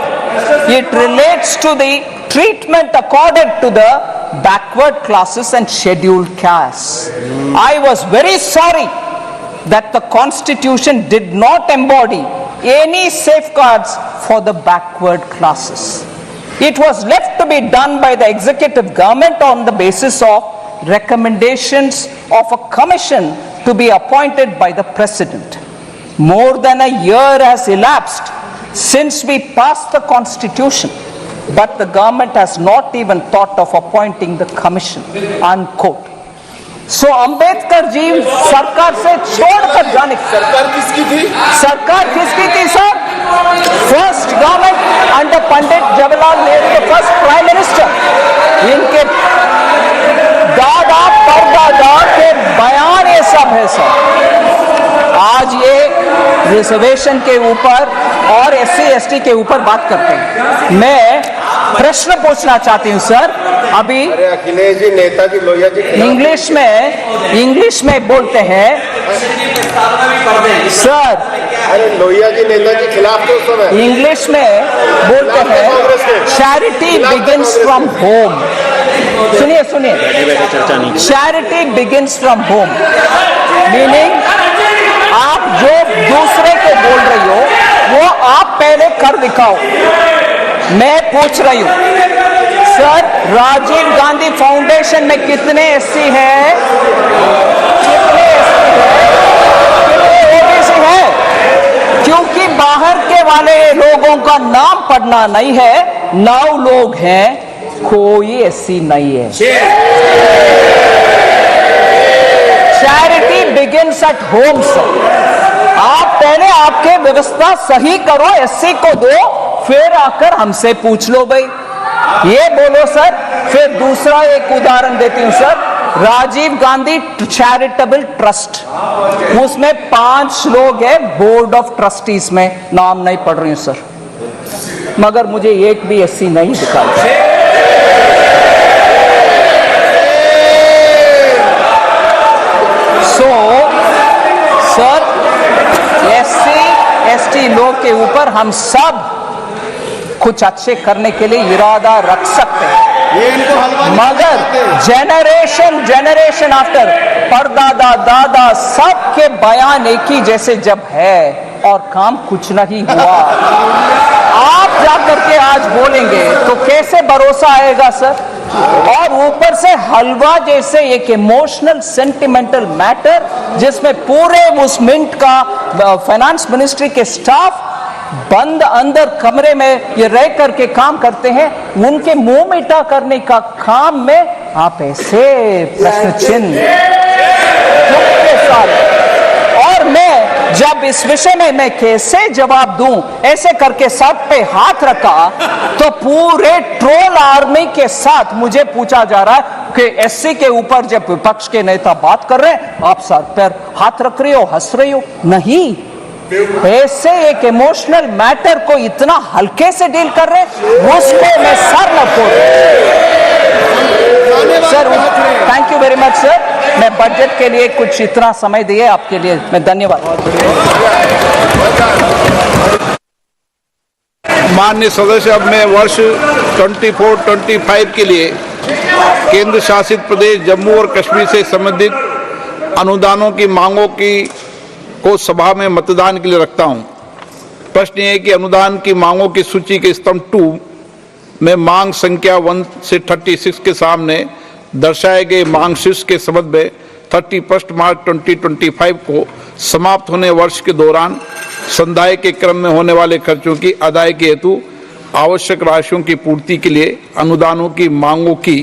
Speaker 4: It relates to the treatment accorded to the backward classes and scheduled castes. I was very sorry that the constitution did not embody any safeguards for the backward classes. It was left to be done by the executive government on the basis of recommendations of a commission to be appointed by the president. More than a year has elapsed since we passed the constitution, but the government has not even thought of appointing the commission, unquote. So Ambedkar ji सरकार से छोड़कर जाने सरकार किसकी थी sir? First government under Pandit Jawaharlal Nehru के first prime minister. इनके दादा परदादा के बयान ये सब है सर. आज ये रिजर्वेशन के ऊपर और SC/ST के ऊपर बात करते हैं. मैं प्रश्न पूछना चाहती हूँ सर. अभी
Speaker 3: अखिलेश जी नेताजी लोहिया जी
Speaker 4: इंग्लिश में बोलते हैं सर.
Speaker 3: अरे लोहिया जी नेताजी खिलाफ तो समय
Speaker 4: इंग्लिश में बोलते हैं चैरिटी बिगिंस फ्रॉम होम. सुनिए charity begins from home, meaning आप जो दूसरे को बोल रही हो वो आप पहले कर दिखाओ. मैं पूछ रही हूं सर, राजीव गांधी फाउंडेशन में कितने SC हैं, कितने OBC हैं? क्योंकि बाहर के वाले लोगों का नाम पढ़ना नहीं है. 9 लोग हैं, कोई SC नहीं है. Charity begins at home sir. आप पहले आपके व्यवस्था सही करो, SC को दो, फिर आकर हमसे पूछ लो भाई. ये बोलो सर. फिर दूसरा एक उदाहरण देती हूं sir. Rajiv Gandhi charitable trust, उसमें 5 लोग हैं बोर्ड ऑफ ट्रस्टीज में. नाम नहीं पढ़ रही हूं सर, मगर मुझे एक भी SC नहीं दिखाई. सो सर SC/ST लोग के ऊपर हम सब कुछ अच्छे करने के लिए इरादा रख सकते हैं, मगर जनरेशन आफ्टर परदादा दादा सबके बयान एक ही जैसे जब है और काम कुछ नहीं हुआ, आप जाकर के आज बोलेंगे तो कैसे भरोसा आएगा सर? और ऊपर से हलवा जैसे एक इमोशनल सेंटिमेंटल मैटर जिसमें पूरे उस मिंट का फाइनेंस मिनिस्ट्री के स्टाफ बंद अंदर कमरे में ये रह करके काम करते हैं, उनके मुंह मीठा करने का काम में आप ऐसे प्रश्न चिन्ह के साथ. और मैं जब इस विषय में मैं कैसे जवाब दूं, ऐसे करके सर पे हाथ रखा तो पूरे ट्रोल आर्मी के साथ मुझे पूछा जा रहा है कि SC के ऊपर जब विपक्ष के नेता बात कर रहे हैं आप सर पर हाथ रख रही हो, हंस रही हो. नहीं, ऐसे एक इमोशनल मैटर को इतना हल्के से डील कर रहे, उसको मैं सर न फोड़ sir. Thank you very much sir. मैं बजट के लिए कुछ इतना समय दिए आपके लिए मैं धन्यवाद।
Speaker 2: माननीय सदस्य, अब मैं वर्ष 24-25 के लिए केंद्र शासित प्रदेश जम्मू और कश्मीर से संबंधित अनुदानों की मांगों को सभा में मतदान के लिए रखता हूं। प्रश्न ये है कि अनुदान की मांगों की सूची के स्तंभ 2 में मांग संख्या 1 से 36 के सामने दर्शाए गए मांग शीर्ष के संबंध में 31 मार्च 2025 को समाप्त होने वर्ष के दौरान संदाय के क्रम में होने वाले खर्चों की अदायगी हेतु आवश्यक राशियों की पूर्ति के लिए अनुदानों की मांगों की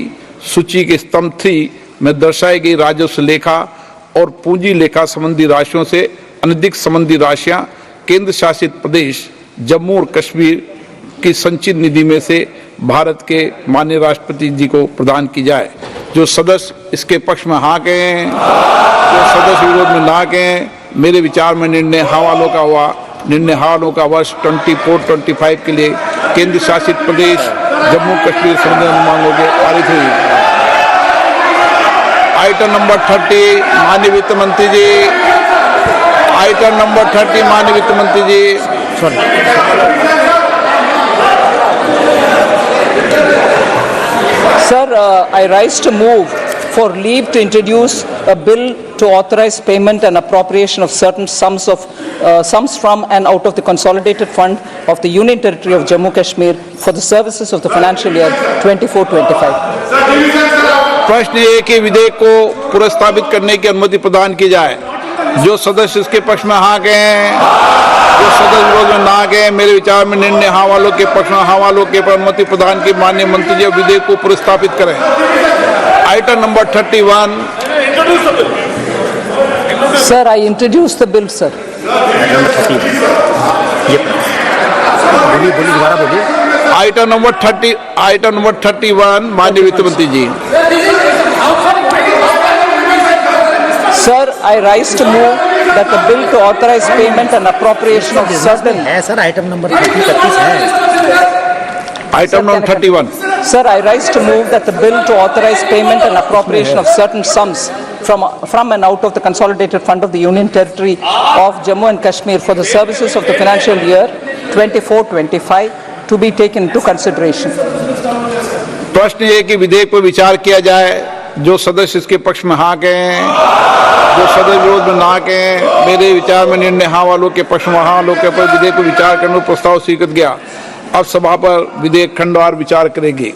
Speaker 2: सूची के स्तंभ 3 में दर्शाई गई राजस्व लेखा और पूंजी लेखा संबंधी राशियों से अनधिक संबंधी राशियां केंद्र शासित प्रदेश जम्मू और कश्मीर की संचित निधि में से भारत के माननीय राष्ट्रपति जी को प्रदान की जाए। जो सदस्य इसके पक्ष में हाँ कहें, जो सदस्य विरोध में ना कहें, मेरे विचार में निर्णय हाँ वालों का हुआ। निर्णय हाँ वालों का वर्ष 24-25 के लिए केंद्र शासित प्रदेश जम्मू कश्मीर संबंधी मांगों के पारित हुई। आइटम नंबर 30 माननीय वित्त मंत्री जी। आइटम नंबर 30 माननीय वित्त मंत्री जी।
Speaker 4: Sir, I rise to move for leave to introduce a bill to authorize payment and appropriation of certain sums from and out of the consolidated fund of the Union Territory of Jammu and Kashmir for the services of the financial year 24-25.
Speaker 2: प्रश्न ये है कि विधेयक को पुनर्स्थापित करने की अनुमति प्रदान की जाए। जो सदस्य इसके पक्ष में हाँ कहें, जो सदस्य विरोध में ना कहें, मेरे विचार में निर्णय हाँ वालों के पक्ष में हाँ वालों के अनुमति प्रदान की माननीय मंत्री जी विधेयक को पुनर्स्थापित करें। Item number 31।
Speaker 4: Sir, I introduce the bill, sir.
Speaker 2: Item number 31 माननीय वित्त मंत्री जी।
Speaker 4: Sir, I rise to move that the bill to authorize payment and appropriation of certain.
Speaker 5: है सर, आइटम नंबर 31 है।
Speaker 2: Item number 31।
Speaker 4: Sir, I rise to move that the bill to authorize payment and appropriation of certain sums from and out of the consolidated fund of the Union Territory of Jammu and Kashmir for the services of the financial year 24-25 to be taken into consideration.
Speaker 2: प्रश्न ये कि विधेयक पर विचार किया जाए। जो सदस्य इसके पक्ष में हाँ कहें, जो सदस्य विरोध में ना कहें, मेरे विचार में निर्णय हाँ वालों के पक्ष में हाँ वालों के पर विधेयक पर विचार करने का प्रस्ताव स्वीकृत गया। अब सभा पर विधेयक खंडवार विचार करेगी।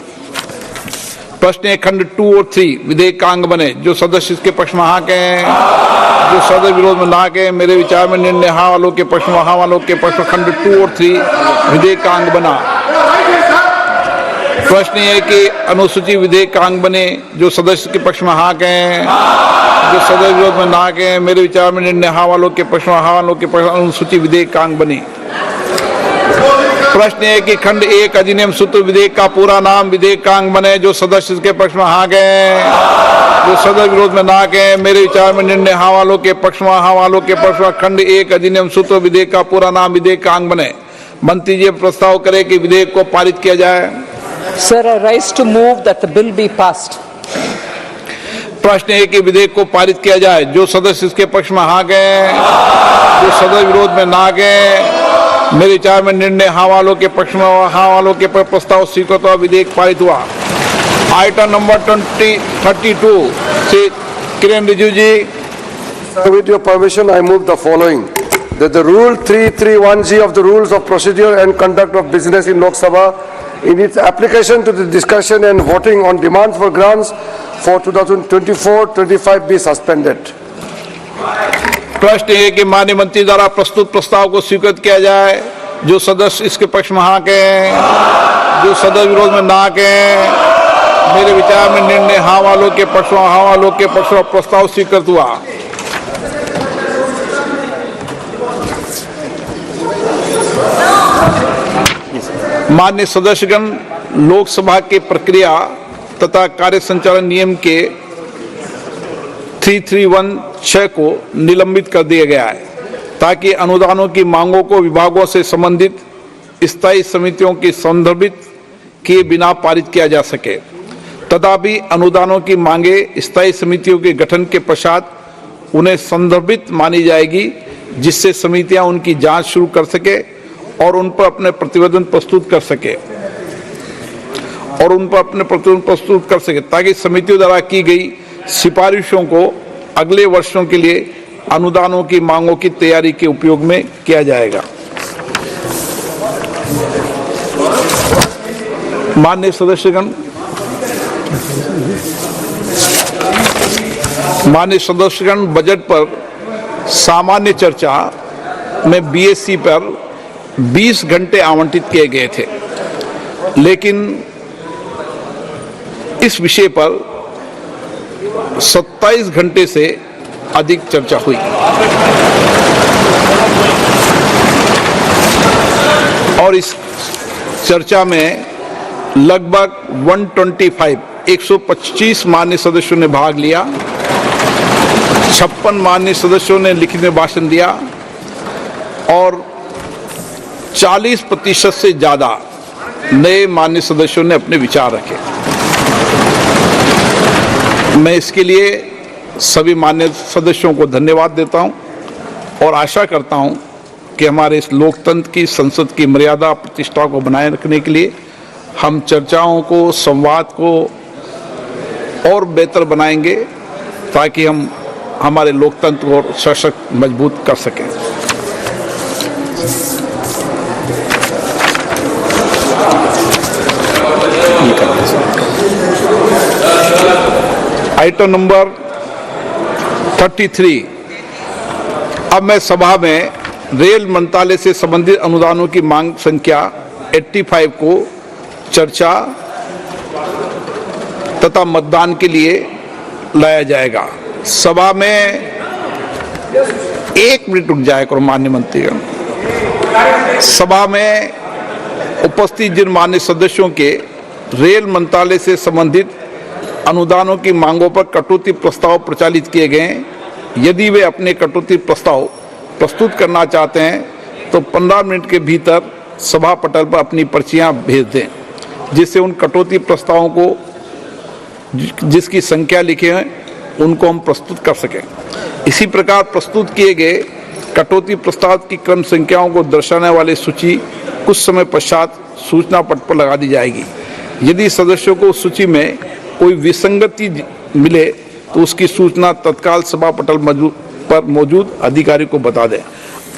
Speaker 2: प्रश्न है खंड 2 और 3 विधेयक का अंग बने। जो सदस्य इसके पक्ष में हाँ कहें, जो सदस्य विरोध में ना कहें, मेरे विचार में निर्णय हाँ वालों के पक्ष में हाँ वालों के पक्ष में खंड 2 और 3 विधेयक का अंग बना। प्रश्न ये है कि अनुसूची विधेयक का अंग बने। जो सदस्य के पक्ष में हाँ कहें, जो सदस्य विरोध में ना कहें, मेरे विचार में निर्णय हाँ वालों के पक्ष में हाँ वालों के पक्ष में अनुसूची विधेयक का अंग बने। प्रश्न है कि खंड 1 अधिनियम सूत्र विधेयक का पूरा नाम विधेयक का अंग बने। जो सदस्य इसके पक्ष में हाँ कहें, जो सदस्य विरोध में ना कहें, मेरे विचार में निर्णय हाँ वालों के पक्ष में हाँ वालों के पक्ष में खंड 1 अधिनियम सूत्र विधेयक का पूरा नाम विधेयक का अंग बने। मंत्री जी प्रस्ताव करें कि विधेयक को पारित किया जाए।
Speaker 4: Sir, I rise to move that the bill be passed.
Speaker 2: प्रश्न है कि विधेयक को पारित किया जाए। जो सदस्य इसके पक्ष में हाँ कहें, जो सदस्य विरोध में ना कहें, मेरे विचार में निर्णय हाँ वालों के पक्ष में हाँ वालों के पर प्रस्ताव स्वीकृत हुआ, विधेयक पारित हुआ। आइटम नंबर 32 से किरण रिजिजू जी।
Speaker 6: With your permission, I move the following. That the Rule 331G of the Rules of Procedure and Conduct of Business in Lok Sabha, in its application to the discussion and voting on demands for grants for 2024-25 be suspended.
Speaker 2: प्रश्न है कि माननीय मंत्री द्वारा प्रस्तुत प्रस्ताव को स्वीकृत किया जाए। जो सदस्य इसके पक्ष में हाँ कहें, जो सदस्य विरोध में ना कहें, मेरे विचार में निर्णय हाँ वालों के पक्ष में हाँ वालों के पक्ष में प्रस्ताव स्वीकृत हुआ। माननीय सदस्यगण, लोकसभा के प्रक्रिया तथा कार्य संचालन नियम के 3316 को निलंबित कर दिया गया है ताकि अनुदानों की मांगों को विभागों से संबंधित स्थायी समितियों की संदर्भित किए बिना पारित किया जा सके। तथापि अनुदानों की मांगे स्थायी समितियों के गठन के पश्चात उन्हें संदर्भित मानी जाएगी, जिससे समितियां उनकी जांच शुरू कर सके और उन पर अपने प्रतिवेदन प्रस्तुत कर सके ताकि समितियों द्वारा की गई सिफारिशों को अगले वर्षों के लिए अनुदानों की मांगों की तैयारी के उपयोग में किया जाएगा। माननीय सदस्यगण, बजट पर सामान्य चर्चा में बीएससी पर 20 घंटे आवंटित किए गए थे, लेकिन इस विषय पर 27 घंटे से अधिक चर्चा हुई और इस चर्चा में लगभग 125 माननीय सदस्यों ने भाग लिया। 56 माननीय सदस्यों ने लिखित में भाषण दिया और 40% से ज्यादा नए माननीय सदस्यों ने अपने विचार रखे। मैं इसके लिए सभी माननीय सदस्यों को धन्यवाद देता हूं और आशा करता हूं कि हमारे इस लोकतंत्र की, संसद की मर्यादा प्रतिष्ठा को बनाए रखने के लिए हम चर्चाओं को, संवाद को और बेहतर बनाएंगे ताकि हम हमारे लोकतंत्र को सशक्त, मजबूत कर सकें। Item number 33। अब मैं सभा में रेल मंत्रालय से संबंधित अनुदानों की मांग संख्या 85 को चर्चा तथा मतदान के लिए लाया जाएगा। सभा में 1 मिनट रुक जाया करो माननीय मंत्रीगण। सभा में उपस्थित जिन माननीय सदस्यों के रेल मंत्रालय से संबंधित अनुदानों की मांगों पर कटौती प्रस्ताव प्रचालित किए गए हैं, यदि वे अपने कटौती प्रस्ताव प्रस्तुत करना चाहते हैं तो 15 मिनट के भीतर सभा पटल पर अपनी पर्चियां भेज दें, जिससे उन कटौती प्रस्तावों को जिसकी संख्या लिखे हैं उनको हम प्रस्तुत कर सकें। इसी प्रकार प्रस्तुत किए गए कटौती प्रस्ताव की क्रम संख्याओं को दर्शाने वाली सूची कुछ समय पश्चात सूचना पट पर लगा दी जाएगी। यदि सदस्यों को उस सूची में कोई विसंगति मिले तो उसकी सूचना तत्काल सभा पटल पर मौजूद अधिकारी को बता दें।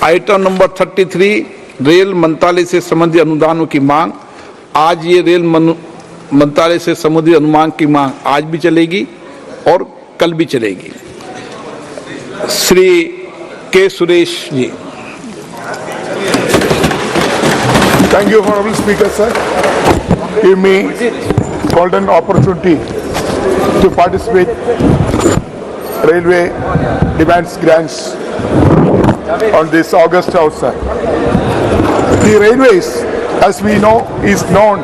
Speaker 2: आइटम नंबर 33, रेल मंत्रालय से संबंधित अनुदानों की मांग। आज ये रेल मंत्रालय से संबंधित अनुमान की मांग आज भी चलेगी और कल भी चलेगी। श्री के Suresh ji.
Speaker 7: Thank you, Honorable Speaker, sir. Give me golden opportunity to participate railway demands grants on this August House, sir. The railways, as we know, is known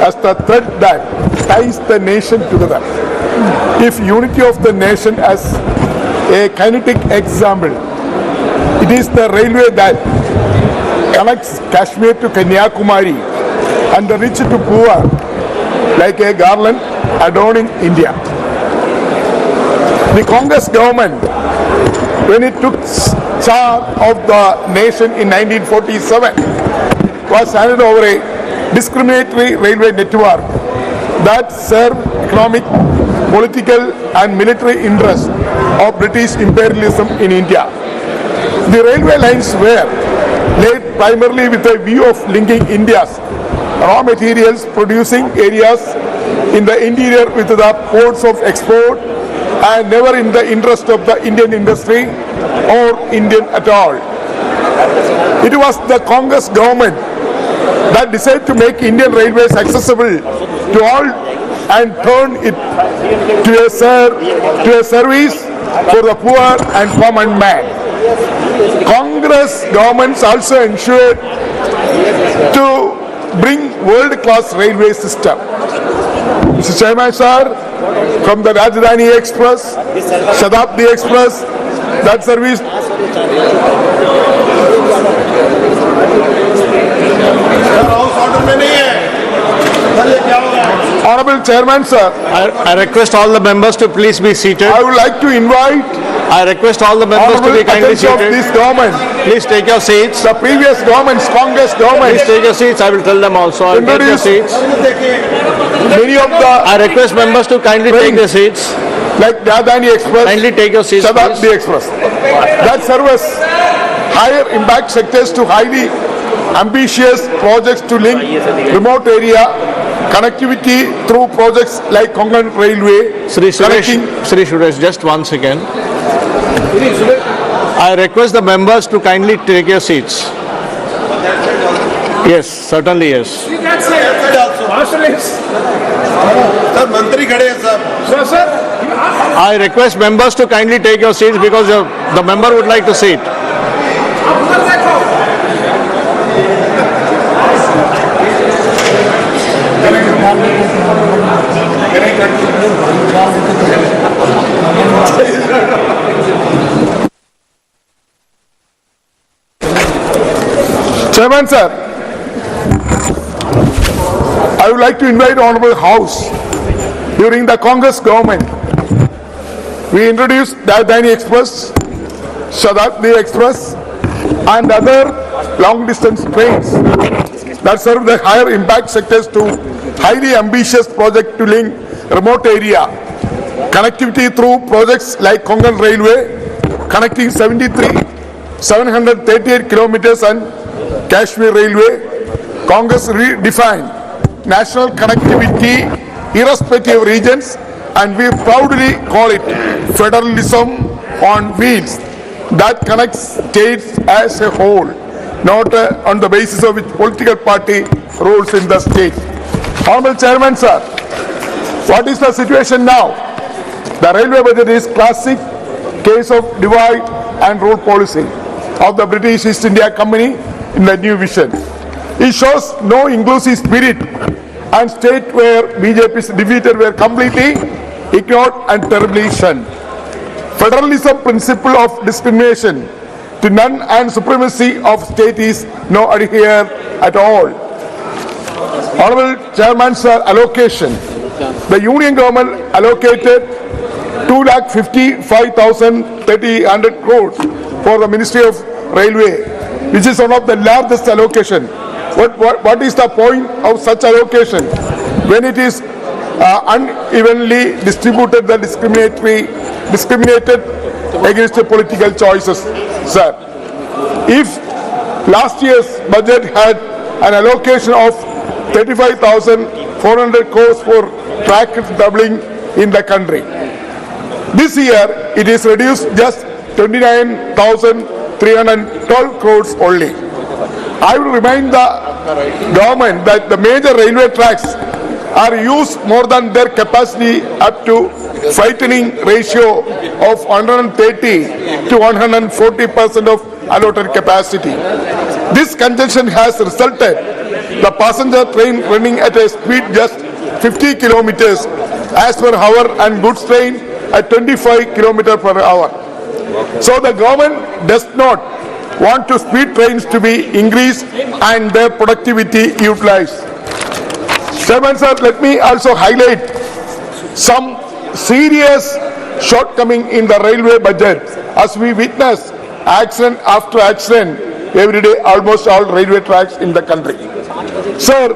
Speaker 7: as the thread that ties the nation together. If unity of the nation as a kinetic example, it is the railway that connects Kashmir to Kanyakumari and the rich to poor like a garland adorning India. The Congress government, when it took charge of the nation in 1947, was handed over a discriminatory railway network that served economic, political and military interests of British imperialism in India. The railway lines were laid primarily with a view of linking India's raw materials producing areas in the interior with the ports of export and never in the interest of the Indian industry or Indian at all. It was the Congress government that decided to make Indian railways accessible to all and turn it to a service for the poor and common man. Congress governments also ensured to bring world-class railway system. Mr. Chairman, sir, from the Rajdhani Express, Shatabdi Express, that service. Honorable Chairman, sir,
Speaker 8: I request all the members to please be seated.
Speaker 7: I would like to invite
Speaker 8: I request all the members to
Speaker 7: honorable
Speaker 8: be kindly
Speaker 7: attention of
Speaker 8: seated.
Speaker 7: this government.
Speaker 8: Please take your seats.
Speaker 7: The previous governments, Congress government,
Speaker 8: Please take your seats. I will tell them also. I'll take your
Speaker 7: introduced
Speaker 8: seats.
Speaker 7: many of the,
Speaker 8: I request members to kindly take their seats.
Speaker 7: like Dadani Express,
Speaker 8: Kindly take your seats,
Speaker 7: Shatabdi
Speaker 8: please.
Speaker 7: Express, that service higher impact sectors to highly ambitious projects to link remote area connectivity through projects like Konkan Railway,
Speaker 8: Shri
Speaker 7: connecting
Speaker 8: Suresh, just one second. I request the members to kindly take your seats. Yes, certainly yes.
Speaker 3: Sir मंत्री खड़े हैं sir
Speaker 8: I request members to kindly take your seats because the member would like to sit.
Speaker 7: Chairman, sir, I would like to invite Honorable House. During the Congress government, we introduced Dadani Express, Shatabdi Express, and other long-distance trains that serve the higher impact sectors to highly ambitious project to link remote area connectivity through projects like Konkan Railway, connecting 738 kilometers, and Kashmir Railway. Congress redefined national connectivity irrespective of regions, and we proudly call it federalism on wheels that connects states as a whole, not on the basis of which political party rules in the state. Honorable Chairman, sir, what is the situation now? The railway budget is classic case of divide and rule policy of the British East India Company in the new vision. It shows no inclusive spirit, and states where BJP is defeated were completely ignored and terribly shunned. Federalism principle of discrimination to none and supremacy of state is no adhere at all. Honorable Chairman, sir, allocation. The Union government allocated 2,55,300 crores for the Ministry of Railway, which is one of the largest allocation. What is the point of such allocation when it is unevenly distributed, the discriminated against the political choices, sir? If last year's budget had an allocation of 35,400 crores for track doubling in the country, this year it is reduced just 29,312 crores only. I will remind the government that the major railway tracks are used more than their capacity, up to frightening ratio of 130 to 140% of allotted capacity. This congestion has resulted the passenger train running at a speed just 50 kilometers as per hour and goods train at 25 kilometers per hour. So the government does not want to speed trains to be increased and their productivity utilized. Chairman, sir, let me also highlight some serious shortcoming in the railway budget, as we witness accident after accident every day, almost all railway tracks in the country. Sir,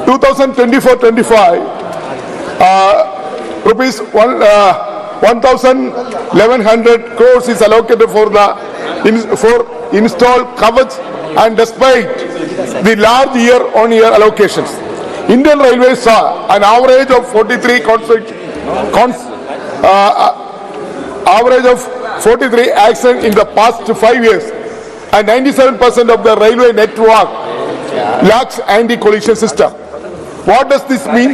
Speaker 7: 2024-25, rupees 1,100 crores is allocated for installed coverage, and despite the large year-on-year allocations, Indian Railways saw an average of 43 accidents in the past 5 years, and 97% of the railway network lacks anti-collision system. What does this mean?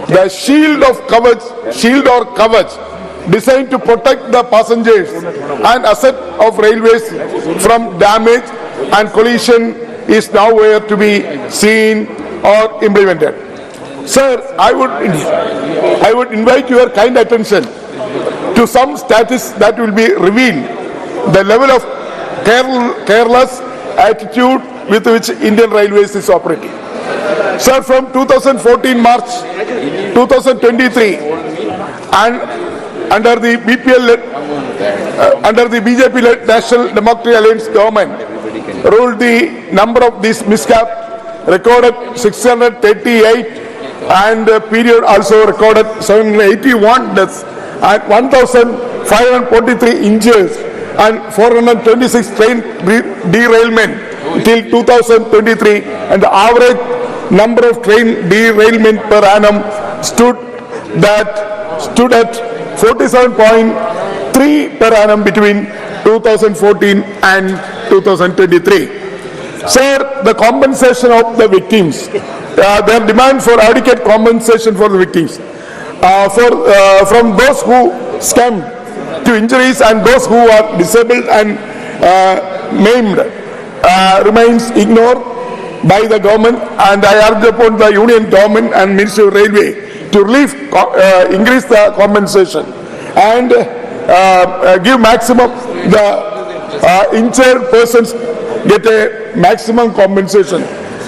Speaker 7: The shield or coverage designed to protect the passengers and asset of railways from damage and collision is nowhere to be seen or implemented. Sir, I would invite your kind attention to some statistics that will be revealed the level of careless attitude with which Indian Railways is operating. Sir, from 2014 March 2023 and under the BJP-led National Democratic Alliance government ruled, the number of these miscaps recorded 638 and period also recorded 781 deaths and 1,543 injuries and 426 train derailment till 2023, and the average number of train derailment per annum stood at 47.3 per annum between 2014 and 2023. Sir, the compensation of the victims, their demand for adequate compensation for the victims, from those who succumbed to injuries and those who are disabled and maimed, remains ignored by the government, and I urge upon the union government and Ministry of Railway to increase the compensation and give maximum, the injured persons get a maximum compensation,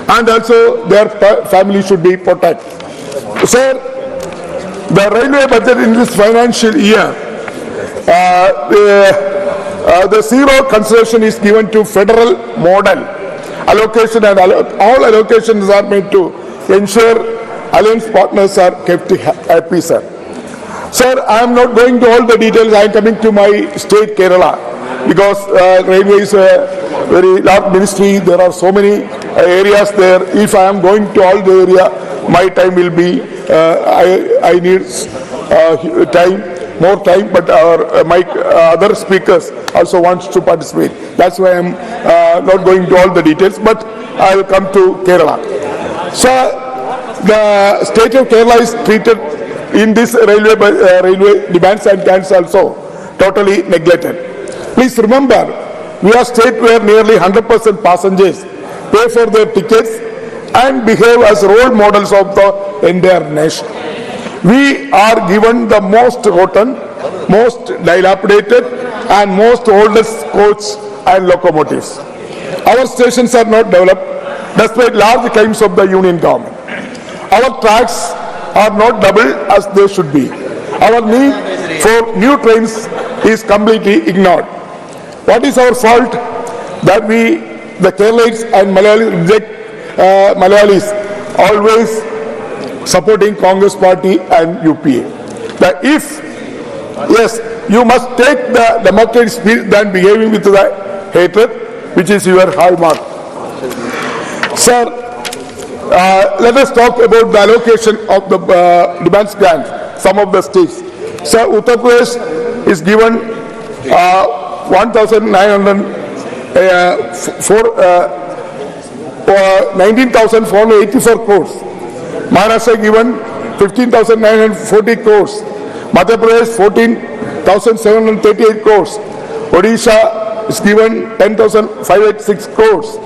Speaker 7: and also their family should be protected. Sir, the railway budget in this financial year, the zero consideration is given to federal model allocation, and all allocations are made to ensure alliance partners are kept happy, sir. Sir, I am not going to all the details. I am coming to my state, Kerala, because railway is a very large ministry. There are so many areas there. If I am going to all the area, my time will be, I need more time, but my other speakers also wants to participate. That's why I am not going to all the details, but I will come to Kerala. So, the state of Kerala is treated in this railway demands and grants also totally neglected. Please remember, we are a state where nearly 100% passengers pay for their tickets and behave as role models of the entire nation. We are given the most rotten, most dilapidated and most oldest coach and locomotives. Our stations are not developed despite large claims of the union government. Our tracks are not double as they should be. Our need for new trains is completely ignored. What is our fault that we, the Keralites and Malayalis, reject Malayalis always supporting Congress party and UPA? That if, yes, you must take the democratic spirit than behaving with the hatred, which is your hallmark. Sir, let us talk about the allocation of the demands grants, some of the states. Sir, Uttar Pradesh is given 19,484 crores. Maharashtra given 15,940 crores. Madhya Pradesh 14,738 crores. Odisha is given 10,586 crores.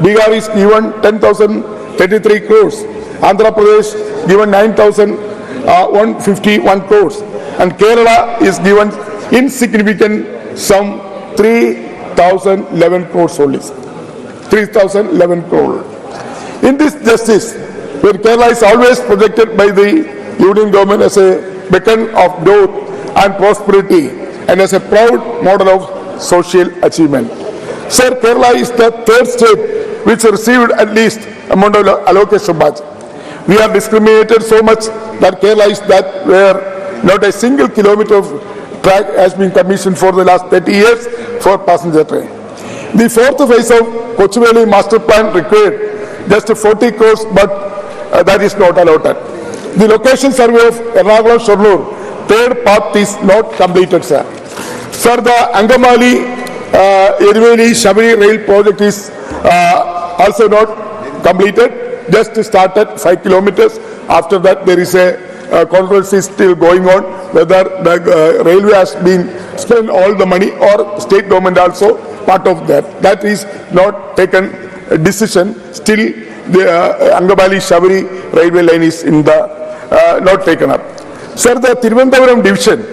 Speaker 7: Bihar is given 10,033 crores. Andhra Pradesh given 9,151 crores. And Kerala is given insignificant sum 3,011 crores only. 3,011 crores. In this justice, where Kerala is always projected by the union government as a beacon of growth and prosperity and as a proud model of social achievement. Sir, Kerala is the third state which received at least amount of allocation budget. We are discriminated so much that Kerala is that where not a single kilometer of track has been commissioned for the last 30 years for passenger train. The fourth phase of Kochuveli master plan required just 40 crores, but that is not allotted. The location survey of Ernakulam-Shornur, third part is not completed, sir. Sir, the Angamali-Eriveli-Shabari rail project is also not completed, just started 5 kilometers. After that, there is a controversy still going on whether the railway has been spent all the money or state government also part of that. That is not taken a decision. Still, the Angamali-Shabari railway line is in the not taken up. Sir, the Thiruvananthapuram division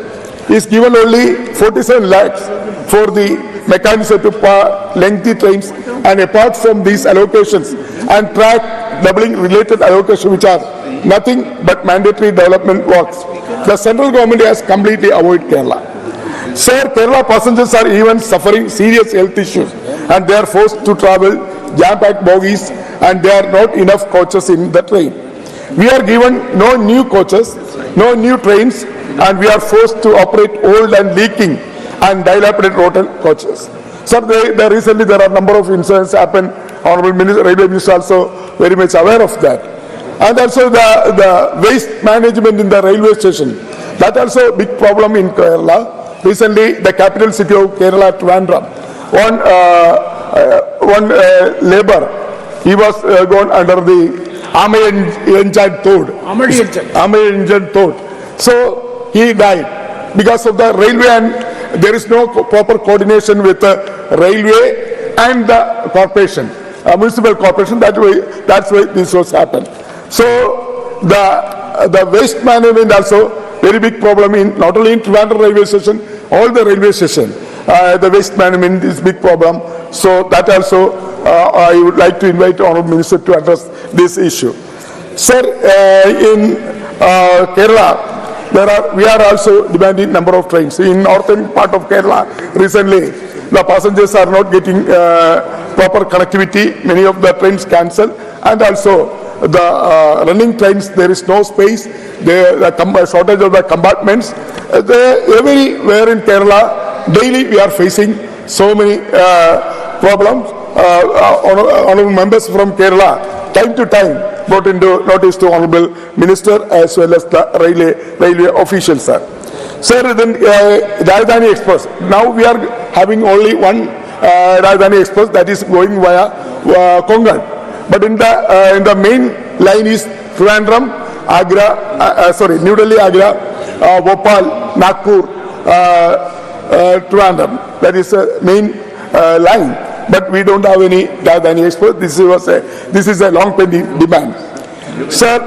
Speaker 7: is given only 47 lakhs for the mechanism to lengthy trains, and apart from these allocations and track doubling related allocation, which are nothing but mandatory development works. The central government has completely avoided Kerala. Sir, Kerala passengers are even suffering serious health issues and they are forced to travel jam-packed bogies and there are not enough coaches in the train. We are given no new coaches, no new trains, and we are forced to operate old and leaking and dilapidated hotel coaches. Sir, recently there are a number of incidents happened. Honorable Minister, Railway Minister also very much aware of that. And also the waste management in the railway station, that also a big problem in Kerala. Recently, the capital city of Kerala, Trivandrum, one labor, he was gone under the Amayanjan Toad. So he died because of the railway, and there is no proper coordination with the railway and the corporation, municipal corporation. That's why this was happened. So the waste management also very big problem in not only in Trivandrum railway station, all the railway station. The waste management is big problem. So that also I would like to invite Honorable Minister to address this issue. Sir, in Kerala, we are also demanding number of trains. In northern part of Kerala, recently, the passengers are not getting proper connectivity. Many of the trains cancelled, and also the running trains, there is no space. The shortage of the compartments. Everywhere in Kerala, daily we are facing so many problems. Honorable members from Kerala, time to time, brought into notice to Honorable Minister as well as the railway officials. Sir, then Rajdhani Express. Now we are having only one Rajdhani Express that is going via Kongan. But in the main line is Trivandrum, New Delhi, Agra, Bhopal, Nagpur, Trivandrum. That is the main line. But we don't have any Rajdhani Express. This is a long pending demand. Sir,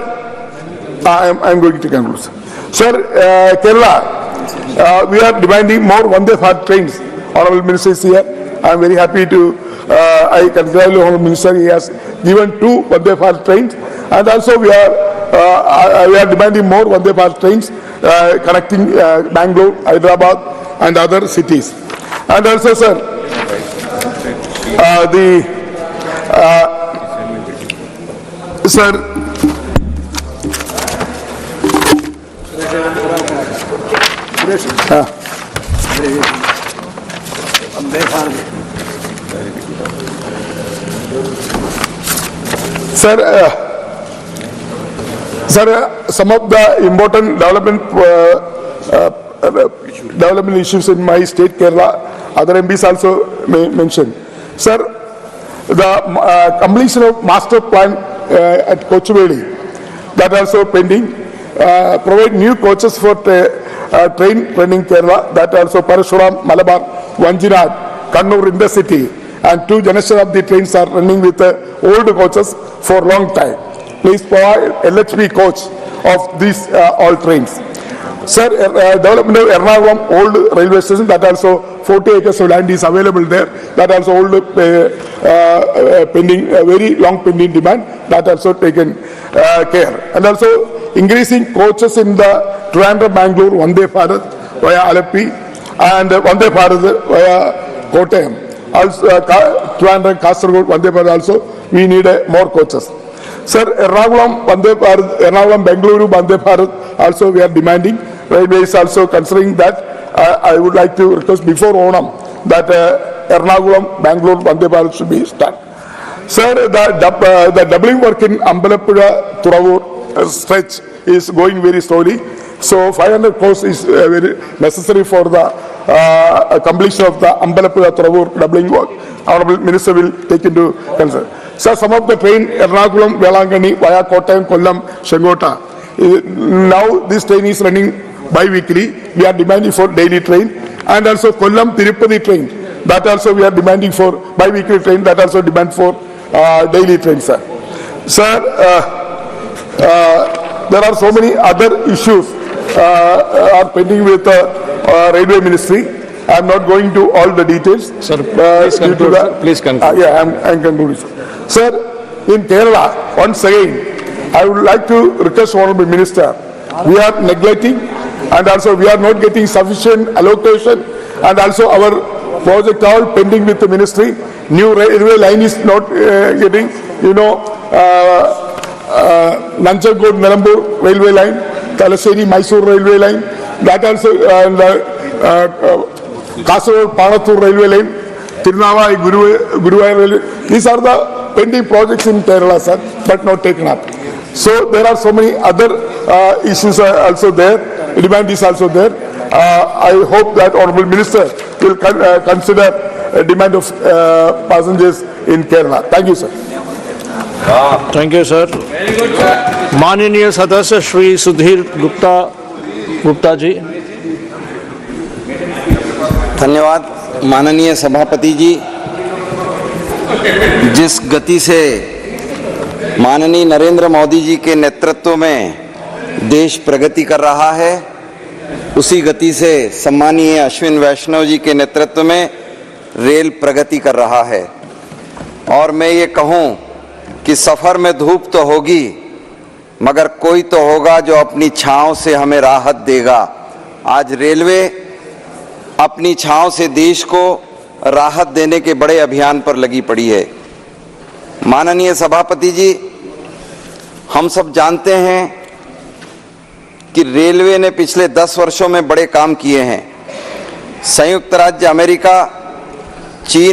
Speaker 7: I am going to conclude. Sir, Kerala, we are demanding more Vande Bharat trains. Honorable Minister is here. I am very happy to, I congratulate Honorable Minister. He has given 2 Vande Bharat trains. And also we are demanding more Vande Bharat trains connecting Bangalore, Hyderabad and other cities. And also, sir, Sir, some of the important development issues in my state, Kerala, other MPs also mentioned. Sir, the completion of master plan at Kochuveli, that also pending. Provide new coaches for train running Kerala, that also Parashuram, Malabar, Vanjinad, Kannur in the city, and 2 generation of the trains are running with old coaches for long time. Please provide LHP coach of these all trains. Sir, development of Ernakulam old railway station, that also 40 acres of land is available there. That also old pending, very long pending demand. That also taken care. And also increasing coaches in the Trivandrum, Bangalore, Vande Bharat via Alappi, and Vande Bharat via Kottayam. Also, Trivandrum, Kasaragod, Vande Bharat also, we need more coaches. Sir, Ernakulam, Vande Bharat, Ernakulam, Bengaluru, Vande Bharat, also we are demanding. Railway is also considering that. I would like to request before Onam that Ernakulam, Bangalore, Vande Bharat should be started. Sir, the doubling work in Ambalappuzha Thuravur stretch is going very slowly. So 500 crores is very necessary for the completion of the Ambalappuzha Thuravur doubling work. Honorable Minister will take into concern. Sir, some of the train Ernakulam, Velangani via Kottayam, Kollam, Shengota. Now this train is running bi-weekly. We are demanding for daily train, and also Kollam Tirupati train. That also we are demanding for bi-weekly train. That also demand for daily train, sir. Sir, there are so many other issues are pending with the Railway Ministry. I am not going to all the details.
Speaker 8: Sir, please conclude.
Speaker 7: Yeah, I am concluding. Sir, in Kerala, once again, I would like to request Honorable Minister, we are neglecting and also we are not getting sufficient allocation and also our project all pending with the ministry. New railway line is not getting, Nanjangod Nalambur railway line, Talaseri Mysore railway line, that also, Kasaragod Panathur railway line, Tirunavai Guruvayur railway. These are the pending projects in Kerala, sir, but not taken up. So there are so many other issues also there. Demand is also there. I hope that Honorable Minister will consider demand of passengers in Kerala. Thank you, sir.
Speaker 8: Thank you, sir. माननीय सदस्य श्री सुधीर गुप्ता जी।
Speaker 9: धन्यवाद माननीय सभापति जी। जिस गति से माननीय नरेंद्र मोदी जी के नेतृत्व में देश प्रगति कर रहा है, उसी गति से सम्मानीय अश्विन वैष्णव जी के नेतृत्व में रेल प्रगति कर रहा है। और मैं ये कहूँ कि सफ़र में धूप तो होगी, मगर कोई तो होगा जो अपनी छाँव से हमें राहत देगा। आज रेलवे अपनी छाँव से देश को राहत देने के बड़े अभियान पर लगी पड़ी है। माननीय सभापति जी, हम सब जानते हैं कि रेलवे ने पिछले 10 वर्षों में बड़े काम किए हैं। संयुक्त राज्य अमेरिका, चीन